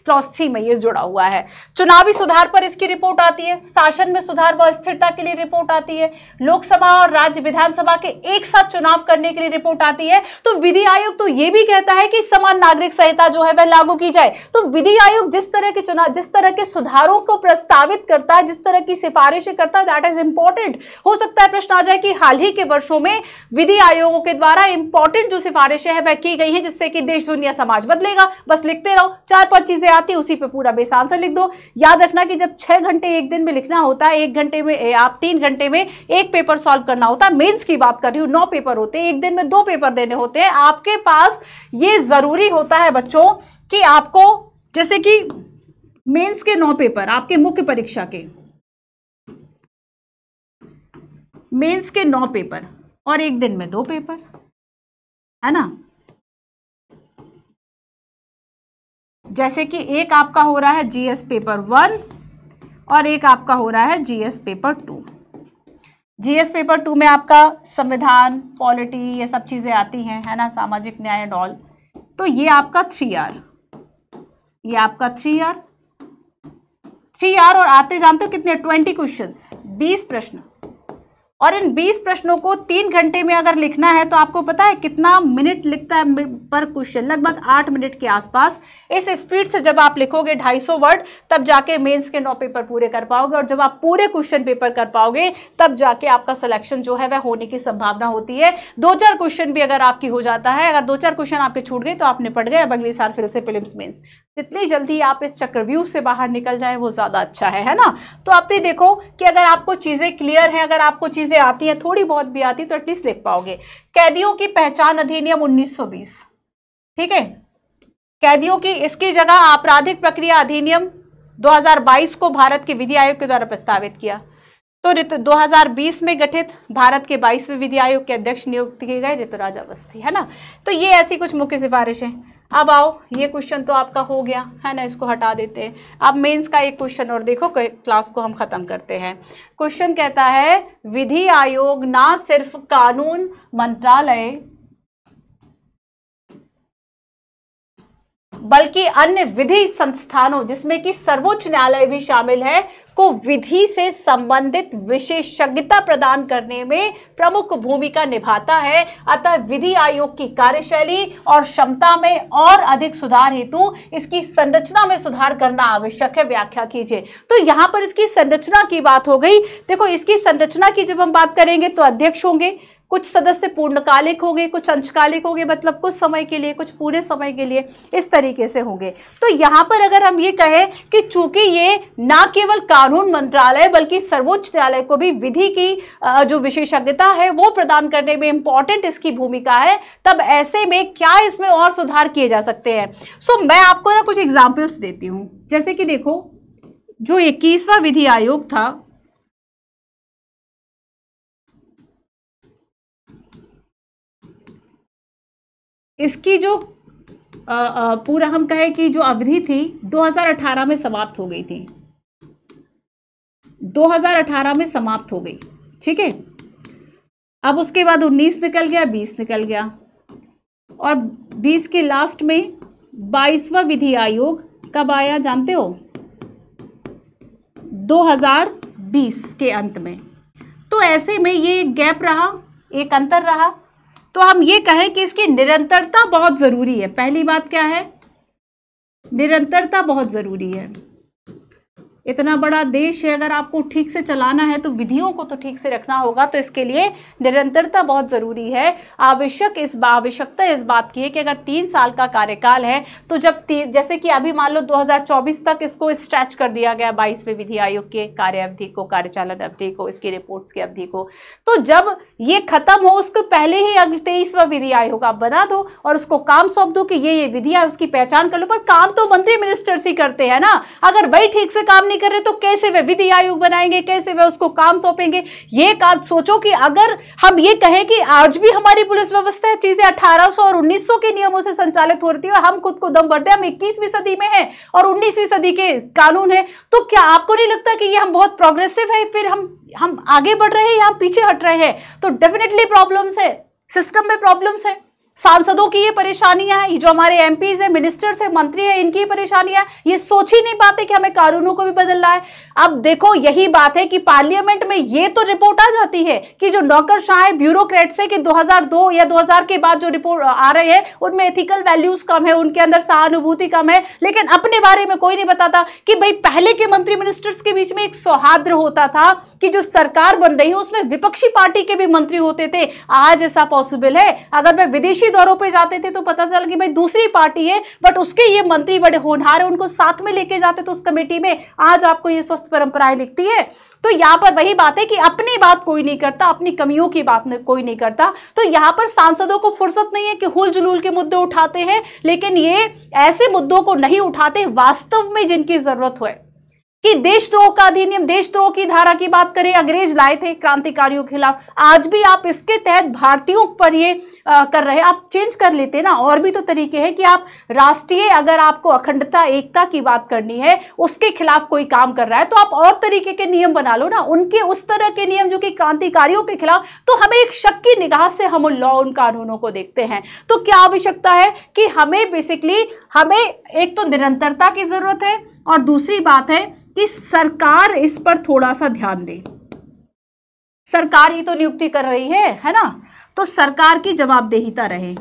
क्लॉज 3 में ये जुड़ा हुआ है। चुनावी सुधार पर इसकी रिपोर्ट आती है, शासन में सुधार व स्थिरता के लिए रिपोर्ट आती है, लोकसभा और राज्य विधानसभा के एक साथ चुनाव करने के लिए रिपोर्ट आती है। तो विधि आयोग तो ये भी कहता है कि समान नागरिक संहिता जो है वह लागू की जाए। तो विधि आयोग जिस तरह के चुनाव, जिस तरह के सुधारों को प्रस्तावित करता है, जिस तरह की सिफारिशें करता है, दैट इज इंपॉर्टेंट। हो सकता है प्रश्न आ जाए कि हाल ही के वर्षों में विधि आयोगों के द्वारा इंपॉर्टेंट जो सिफारिशें हैं वह की गई हैं जिससे कि देश दुनिया समाज बदलेगा। बस लिखते रहो, 4-5 चीजें आती है, उसी पे पूरा बेस आंसर लिख दो। याद रखना कि जब 6 घंटे एक दिन में लिखना होता है, 1 घंटे में आप 3 घंटे में एक पेपर सॉल्व करना होता है। मेंस की बात कर रही हूं, 9 पेपर होते हैं, एक दिन में 2 पेपर देने होते हैं। आपके पास ये जरूरी होता है बच्चों कि आपको, जैसे कि मेंस के 9 पेपर, आपके मुख्य परीक्षा के मेंस के 9 पेपर और एक दिन में 2 पेपर, है ना। जैसे कि एक आपका हो रहा है जीएस पेपर 1 और एक आपका हो रहा है जीएस पेपर 2। जीएस पेपर 2 में आपका संविधान, पॉलिटी, ये सब चीजें आती हैं, है ना, सामाजिक न्याय एंड ऑल। तो ये आपका 3R, ये आपका 3R और आते जानते हो कितने, 20 क्वेश्चंस, 20 प्रश्न। और इन 20 प्रश्नों को 3 घंटे में अगर लिखना है तो आपको पता है कितना मिनट लिखता है पर क्वेश्चन, लगभग 8 मिनट के आसपास। इस स्पीड से जब आप लिखोगे 250 वर्ड, तब जाके मेंस के 9 पेपर पूरे कर पाओगे। और जब आप पूरे क्वेश्चन पेपर कर पाओगे तब जाके आपका सिलेक्शन जो है वह होने की संभावना होती है। 2-4 क्वेश्चन भी अगर आपकी हो जाता है, अगर 2-4 क्वेश्चन आपके छूट गए तो आप निपट गए। अब अगली साल फिर से प्रीलिम्स मेंस। जितनी जल्दी आप इस चक्रव्यूह से बाहर निकल जाए वो ज्यादा अच्छा है ना। तो आपने देखो कि अगर आपको चीजें क्लियर हैं, अगर आपको चीजें आती हैं, थोड़ी बहुत भी आती तो एटलीस्ट लिख पाओगे। कैदियों की पहचान अधिनियम 1920, ठीक है, कैदियों की, इसकी जगह आपराधिक प्रक्रिया अधिनियम 2022 को भारत के विधि आयोग के द्वारा प्रस्तावित किया। तो 2020 में गठित भारत के 22वें विधि आयोग के अध्यक्ष नियुक्त किए गए ऋतुराज अवस्थी, है ना। तो ये ऐसी कुछ मुख्य सिफारिशें। अब आओ, ये क्वेश्चन तो आपका हो गया, है ना, इसको हटा देते हैं। अब मेंस का एक क्वेश्चन और देखो, क्लास को हम खत्म करते हैं। क्वेश्चन कहता है विधि आयोग ना सिर्फ कानून मंत्रालय बल्कि अन्य विधि संस्थानों, जिसमें कि सर्वोच्च न्यायालय भी शामिल है, को विधि से संबंधित विशेषज्ञता प्रदान करने में प्रमुख भूमिका निभाता है। अतः विधि आयोग की कार्यशैली और क्षमता में और अधिक सुधार हेतु इसकी संरचना में सुधार करना आवश्यक है। व्याख्या कीजिए। तो यहां पर इसकी संरचना की बात हो गई। देखो, इसकी संरचना की जब हम बात करेंगे तो अध्यक्ष होंगे, कुछ सदस्य पूर्णकालिक होंगे, कुछ अंशकालिक होंगे, मतलब कुछ समय के लिए, कुछ पूरे समय के लिए, इस तरीके से होंगे। तो यहां पर अगर हम ये कहें कि चूंकि ये ना केवल कानून मंत्रालय बल्कि सर्वोच्च न्यायालय को भी विधि की जो विशेषज्ञता है वो प्रदान करने में इंपॉर्टेंट इसकी भूमिका है, तब ऐसे में क्या इसमें और सुधार किए जा सकते हैं। सो मैं आपको ना कुछ एग्जाम्पल्स देती हूं। जैसे कि देखो, जो 21वां विधि आयोग था, इसकी जो पूरा हम कहें कि जो अवधि थी 2018 में समाप्त हो गई थी, 2018 में समाप्त हो गई, ठीक है। अब उसके बाद 19 निकल गया, 20 निकल गया, और 20 के लास्ट में 22वां विधि आयोग कब आया जानते हो? 2020 के अंत में। तो ऐसे में ये एक गैप रहा, एक अंतर रहा। तो हम ये कहें कि इसकी निरंतरता बहुत जरूरी है। पहली बात क्या है? निरंतरता बहुत जरूरी है। इतना बड़ा देश है, अगर आपको ठीक से चलाना है तो विधियों को तो ठीक से रखना होगा, तो इसके लिए निरंतरता बहुत जरूरी है। आवश्यकता इस बात की है कि अगर 3 साल का कार्यकाल है तो जब जैसे कि अभी मान लो 2024 तक इसको स्ट्रेच कर दिया गया 22वें विधि आयोग के कार्य अवधि को, कार्यचालन अवधि को, इसकी रिपोर्ट्स की अवधि को, तो जब ये खत्म हो उसको पहले ही अगले 23वां विधि आयोग आप बना दो और उसको काम सौंप दो कि ये विधि है, उसकी पहचान कर लो। पर काम तो मंत्री मिनिस्टर्स ही करते हैं ना। अगर वही ठीक से काम नहीं कर रहे तो कैसे वे विधि आयोग बनाएंगे, कैसे वे उसको काम सौंपेंगे। ये काम सोचो कि अगर हम ये कहें कि आज भी हमारी पुलिस व्यवस्था चीजें 1800 और 1900 के नियमों से संचालित हो रही है और हम खुद को दम भरते हैं, हम 21वीं सदी में हैं और 19वीं सदी के कानून है, तो क्या आपको नहीं लगता कि ये हम बहुत प्रोग्रेसिव है, फिर हम आगे बढ़ रहे हैं या हम पीछे हट रहे हैं? तो डेफिनेटली प्रॉब्लम्स है, सिस्टम में प्रॉब्लम्स है। सांसदों की ये परेशानियां हैं, जो हमारे एमपीज है, मिनिस्टर्स है, मंत्री है, इनकी परेशानियां, ये सोच ही नहीं पाते कि हमें कानूनों को भी बदलना है। अब देखो यही बात है कि पार्लियामेंट में ये तो रिपोर्ट आ जाती है कि जो नौकरशाह ब्यूरोक्रेट्स है कि 2002 या 2000 के बाद जो रिपोर्ट आ रहे हैं उनमें एथिकल वैल्यूज कम है, उनके अंदर सहानुभूति कम है, लेकिन अपने बारे में कोई नहीं बताता कि भाई पहले के मंत्री मिनिस्टर्स के बीच में एक सौहार्द होता था कि जो सरकार बन रही है उसमें विपक्षी पार्टी के भी मंत्री होते थे। आज ऐसा पॉसिबल है? अगर मैं विदेशी दौरों पे जाते थे तो पता चला कि भाई दूसरी पार्टी है बट उसके ये मंत्री बड़े होनहार है, उनको साथ में लेके जाते तो उस कमेटी में। आज आपको ये स्वस्थ परंपराएं दिखती है। तो यहां पर वही बात है कि अपनी बात कोई नहीं करता, अपनी कमियों की बात कोई नहीं करता। तो यहां पर सांसदों को फुर्सत नहीं है कि हुल जुलूल के मुद्दे उठाते हैं, लेकिन ये ऐसे मुद्दों को नहीं उठाते वास्तव में जिनकी जरूरत हो। कि देशद्रोह का अधिनियम, देशद्रोह की धारा की बात करें, अंग्रेज लाए थे क्रांतिकारियों के खिलाफ, आज भी आप इसके तहत भारतीयों पर ये कर रहे हैं। आप चेंज कर लेते ना, और भी तो तरीके हैं कि आप राष्ट्रीय, अगर आपको अखंडता एकता की बात करनी है, उसके खिलाफ कोई काम कर रहा है तो आप और तरीके के नियम बना लो ना, उनके उस तरह के नियम जो कि क्रांतिकारियों के खिलाफ। तो हमें एक शक की निगाह से हम उन लॉ, उन कानूनों को देखते हैं। तो क्या आवश्यकता है कि हमें बेसिकली हमें एक तो निरंतरता की जरूरत है और दूसरी बात है कि सरकार इस पर थोड़ा सा ध्यान दे। सरकार ही तो नियुक्ति कर रही है ना, तो सरकार की जवाबदेहिता रहे,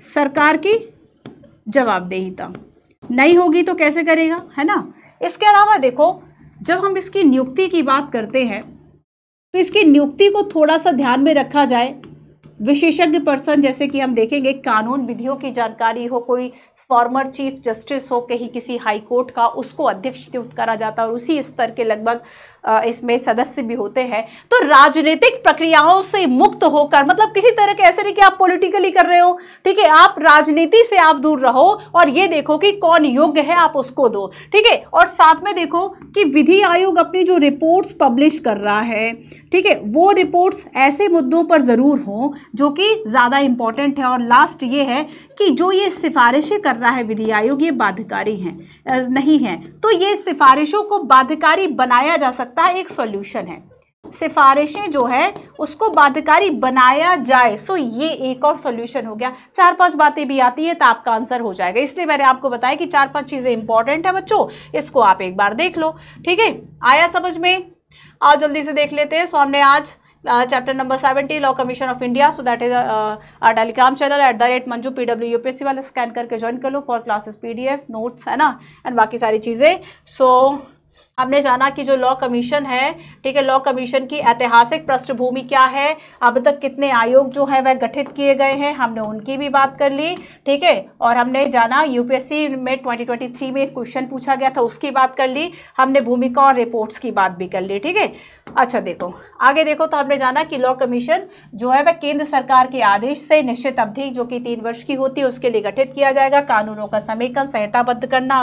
सरकार की जवाबदेहिता नहीं होगी तो कैसे करेगा, है ना। इसके अलावा देखो, जब हम इसकी नियुक्ति की बात करते हैं तो इसकी नियुक्ति को थोड़ा सा ध्यान में रखा जाए। विशेषज्ञ पर्सन, जैसे कि हम देखेंगे कानून विधियों की जानकारी हो, कोई फॉर्मर चीफ जस्टिस हो कहीं किसी हाई कोर्ट का, उसको अध्यक्ष नियुक्त करा जाता है और उसी स्तर के लगभग इसमें सदस्य भी होते हैं। तो राजनीतिक प्रक्रियाओं से मुक्त होकर, मतलब किसी तरह के ऐसे नहीं कि आप पॉलिटिकली कर रहे हो, ठीक है, आप राजनीति से आप दूर रहो और ये देखो कि कौन योग्य है, आप उसको दो, ठीक है। और साथ में देखो कि विधि आयोग अपनी जो रिपोर्ट्स पब्लिश कर रहा है, ठीक है, वो रिपोर्ट्स ऐसे मुद्दों पर जरूर हों जो कि ज्यादा इंपॉर्टेंट है। और लास्ट ये है कि जो ये सिफारिशें कर रहा है विधि आयोग, ये बाध्यकारी हैं नहीं है, तो ये सिफारिशों को बाध्यकारी बनाया जा सकता है। एक सॉल्यूशन है, सिफारिशें जो है उसको बाध्यकारी बनाया जाए। सो ये एक और सॉल्यूशन हो गया। 4-5 बातें भी आती है तो आपका आंसर हो जाएगा। इसलिए मैंने आपको बताया कि 4-5 चीजें इंपॉर्टेंट है बच्चों, इसको आप एक बार देख लो, ठीक है। आया समझ में? आज जल्दी से देख लेते हैं। सो हमने आज chapter number 70 law commission of India, so that is Telegram channel @Manju PW UPSC वाला, स्कैन करके ज्वाइन कर लो फॉर क्लासेस PDF नोट्स, है ना, एंड बाकी सारी चीज़ें। सो हमने जाना कि जो लॉ कमीशन है, ठीक है, लॉ कमीशन की ऐतिहासिक पृष्ठभूमि क्या है, अब तक कितने आयोग जो है वह गठित किए गए हैं, हमने उनकी भी बात कर ली, ठीक है। और हमने जाना यूपीएससी में 2023 में एक क्वेश्चन पूछा गया था, उसकी बात कर ली हमने, भूमिका और रिपोर्ट्स की बात भी कर ली, ठीक है। अच्छा देखो आगे देखो, तो हमने जाना कि लॉ कमीशन जो है वह केंद्र सरकार के आदेश से निश्चित अवधि जो कि 3 वर्ष की होती है उसके लिए गठित किया जाएगा। कानूनों का समेकन, संहिताबद्ध करना,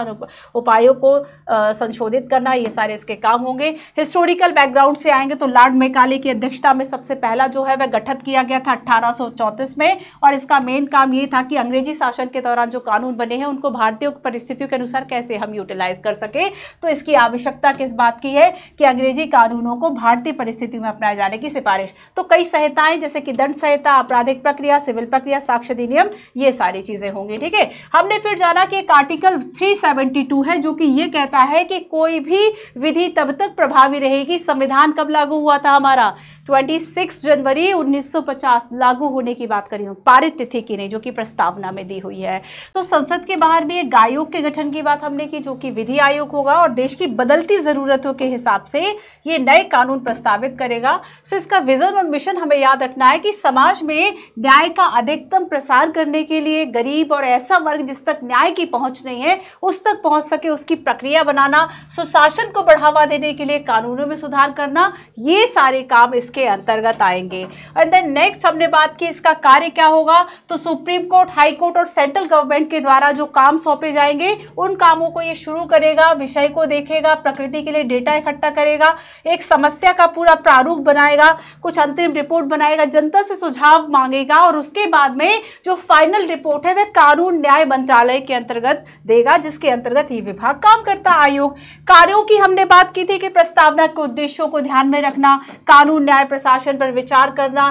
उपायों को संशोधित करना, ये सारे इसके काम होंगे। हिस्टोरिकल बैकग्राउंड से आएंगे तो लॉर्ड मैकाले की अध्यक्षता में सबसे पहला जो है वह गठित किया गया था 1834 में, और इसका मेन काम ये था कि अंग्रेजी शासन के दौरान जो कानून बने हैं उनको भारतीय परिस्थितियों के अनुसार कैसे हम यूटिलाइज कर सके। तो इसकी आवश्यकता किस बात की है कि अंग्रेजी कानूनों को भारतीय परिस्थितियों में अपनाए जाने की सिफारिश। तो कई संहिताएं जैसे कि दंड संहिता, आपराधिक प्रक्रिया, सिविल प्रक्रिया, साक्ष्य अधिनियम, ये सारी चीजें होंगी, ठीक है। हमने फिर जाना कि एक आर्टिकल 372 है जो कि ये कहता है कि कोई भी विधि तब तक प्रभावी रहेगी। संविधान कब लागू हुआ था हमारा? 26 जनवरी 1950 लागू होने की बात करी हूं, पारित तिथि की नहीं, जो कि प्रस्तावना में दी हुई है। तो संसद के बाहर भी एक आयोग के गठन की बात हमने की जो कि विधि आयोग होगा और देश की बदलती जरूरतों के हिसाब से ये नए कानून प्रस्तावित करेगा। सो इसका विजन और मिशन हमें याद रखना है कि समाज में न्याय का अधिकतम प्रसार करने के लिए गरीब और ऐसा वर्ग जिस तक न्याय की पहुंच नहीं है उस तक पहुंच सके, उसकी प्रक्रिया बनाना, सुशासन प्रशासन को बढ़ावा देने के लिए कानूनों में सुधार करना, ये सारे काम इसके अंतर्गत आएंगे। एंड देन नेक्स्ट हमने बात की इसका कार्य क्या होगा, तो सुप्रीम कोर्ट, हाई कोर्ट और सेंट्रल गवर्नमेंट के द्वारा जो काम सौंपे जाएंगे उन कामों को ये शुरू करेगा, विषय को देखेगा, प्रकृति के लिए डेटा इकट्ठा करेगा, एक समस्या का पूरा प्रारूप बनाएगा, कुछ अंतिम रिपोर्ट बनाएगा, जनता से सुझाव मांगेगा और उसके बाद में जो फाइनल रिपोर्ट है वह कानून न्याय मंत्रालय के अंतर्गत देगा, जिसके अंतर्गत ये विभाग काम करता। आयोग कार्यों की हमने बात की थी कि प्रस्तावना के उद्देश्यों को ध्यान में रखना, कानून न्याय प्रशासन पर विचार करना,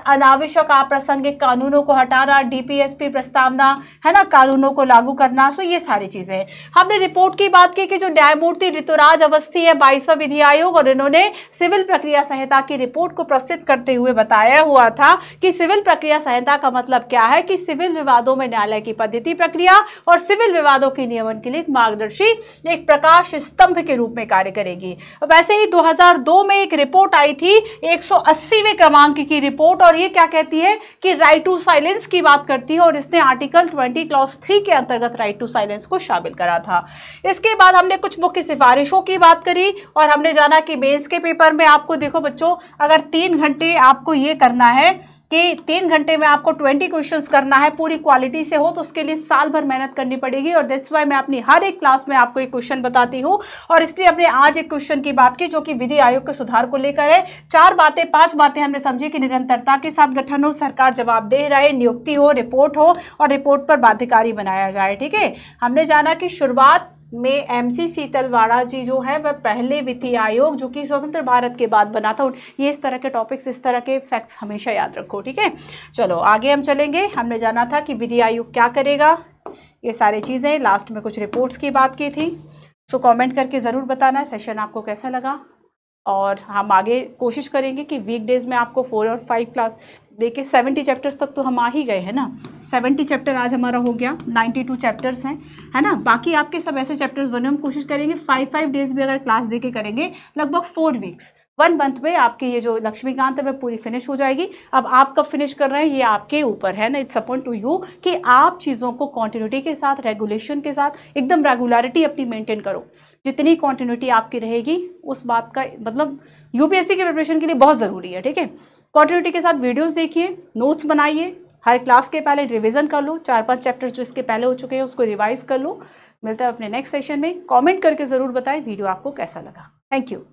अनावश्यक अप्रासंगिक कानूनों को हटाना, डीपीएसपी प्रस्तावना है ना, कानूनों को लागू करना। सो ये सारी चीजें हैं। हमने रिपोर्ट की बात की कि जो न्यायमूर्ति ऋतुराज अवस्थी है 22वां विधि आयोग, और इन्होंने सिविल प्रक्रिया संहिता की रिपोर्ट को प्रस्तुत करते हुए बताया हुआ था कि सिविल प्रक्रिया संहिता का मतलब क्या है, कि सिविल विवादों में न्यायालय की पद्धति, प्रक्रिया और सिविल विवादों के नियमन के लिए एक मार्गदर्शी, एक प्रकाश स्तंभ के रूप में कार्य करेगी। वैसे ही 2002 में एक रिपोर्ट आई थी 180वें क्रमांक की रिपोर्ट, और ये क्या कहती है कि राइट टू साइलेंस की बात करती है, और इसने आर्टिकल 20 क्लॉज 3 के अंतर्गत राइट टू साइलेंस को शामिल करा था। इसके बाद हमने कुछ मुख्य सिफारिशों की बात करी, और हमने जाना कि मेंस के पेपर में आपको देखो बच्चों, अगर 3 घंटे आपको ये करना है कि 3 घंटे में आपको 20 क्वेश्चंस करना है, पूरी क्वालिटी से हो, तो उसके लिए साल भर मेहनत करनी पड़ेगी। और दैट्स वाई मैं अपनी हर एक क्लास में आपको एक क्वेश्चन बताती हूँ, और इसलिए हमने आज एक क्वेश्चन की बात की जो कि विधि आयोग के सुधार को लेकर है। 5 बातें हमने समझी कि निरंतरता के साथ गठन हो, सरकार जवाबदेह रहे, नियुक्ति हो, रिपोर्ट हो, और रिपोर्ट पर बाध्यकारी बनाया जाए। ठीक है, हमने जाना कि शुरुआत में एमसी सीतलवाड़ा जी जो है वह पहले विधि आयोग जो कि स्वतंत्र भारत के बाद बना था। ये इस तरह के टॉपिक्स, इस तरह के फैक्ट्स हमेशा याद रखो। ठीक है, चलो आगे हम चलेंगे। हमने जाना था कि विधि आयोग क्या करेगा, ये सारी चीज़ें। लास्ट में कुछ रिपोर्ट्स की बात की थी। सो कमेंट करके ज़रूर बताना सेशन आपको कैसा लगा, और हम आगे कोशिश करेंगे कि वीकडेज में आपको 4 और 5 क्लास देखिए 70 चैप्टर्स तक तो हम आ ही गए हैं ना। 70 चैप्टर आज हमारा हो गया, 92 चैप्टर्स हैं, है ना। बाकी आपके सब ऐसे चैप्टर्स बने, हम कोशिश करेंगे 5 डेज भी अगर क्लास देके करेंगे, लगभग 4 वीक्स 1 मंथ में आपकी ये जो लक्ष्मीकांत है वह पूरी फिनिश हो जाएगी। अब आप कब फिनिश कर रहे हैं ये आपके ऊपर है ना, इट्स अपॉन टू यू कि आप चीज़ों को कॉन्टिन्यूटी के साथ, रेगुलेशन के साथ, एकदम रेगुलरिटी अपनी मेंटेन करो। जितनी कॉन्टिन्यूटी आपकी रहेगी उस बात का मतलब यूपीएससी के प्रिपरेशन के लिए बहुत ज़रूरी है। ठीक है, कॉन्टिन्यूटी के साथ वीडियोस देखिए, नोट्स बनाइए, हर क्लास के पहले रिवीजन कर लो, 4-5 चैप्टर्स जो इसके पहले हो चुके हैं उसको रिवाइज कर लो। मिलता है अपने नेक्स्ट सेशन में। कमेंट करके ज़रूर बताएं वीडियो आपको कैसा लगा। Thank you.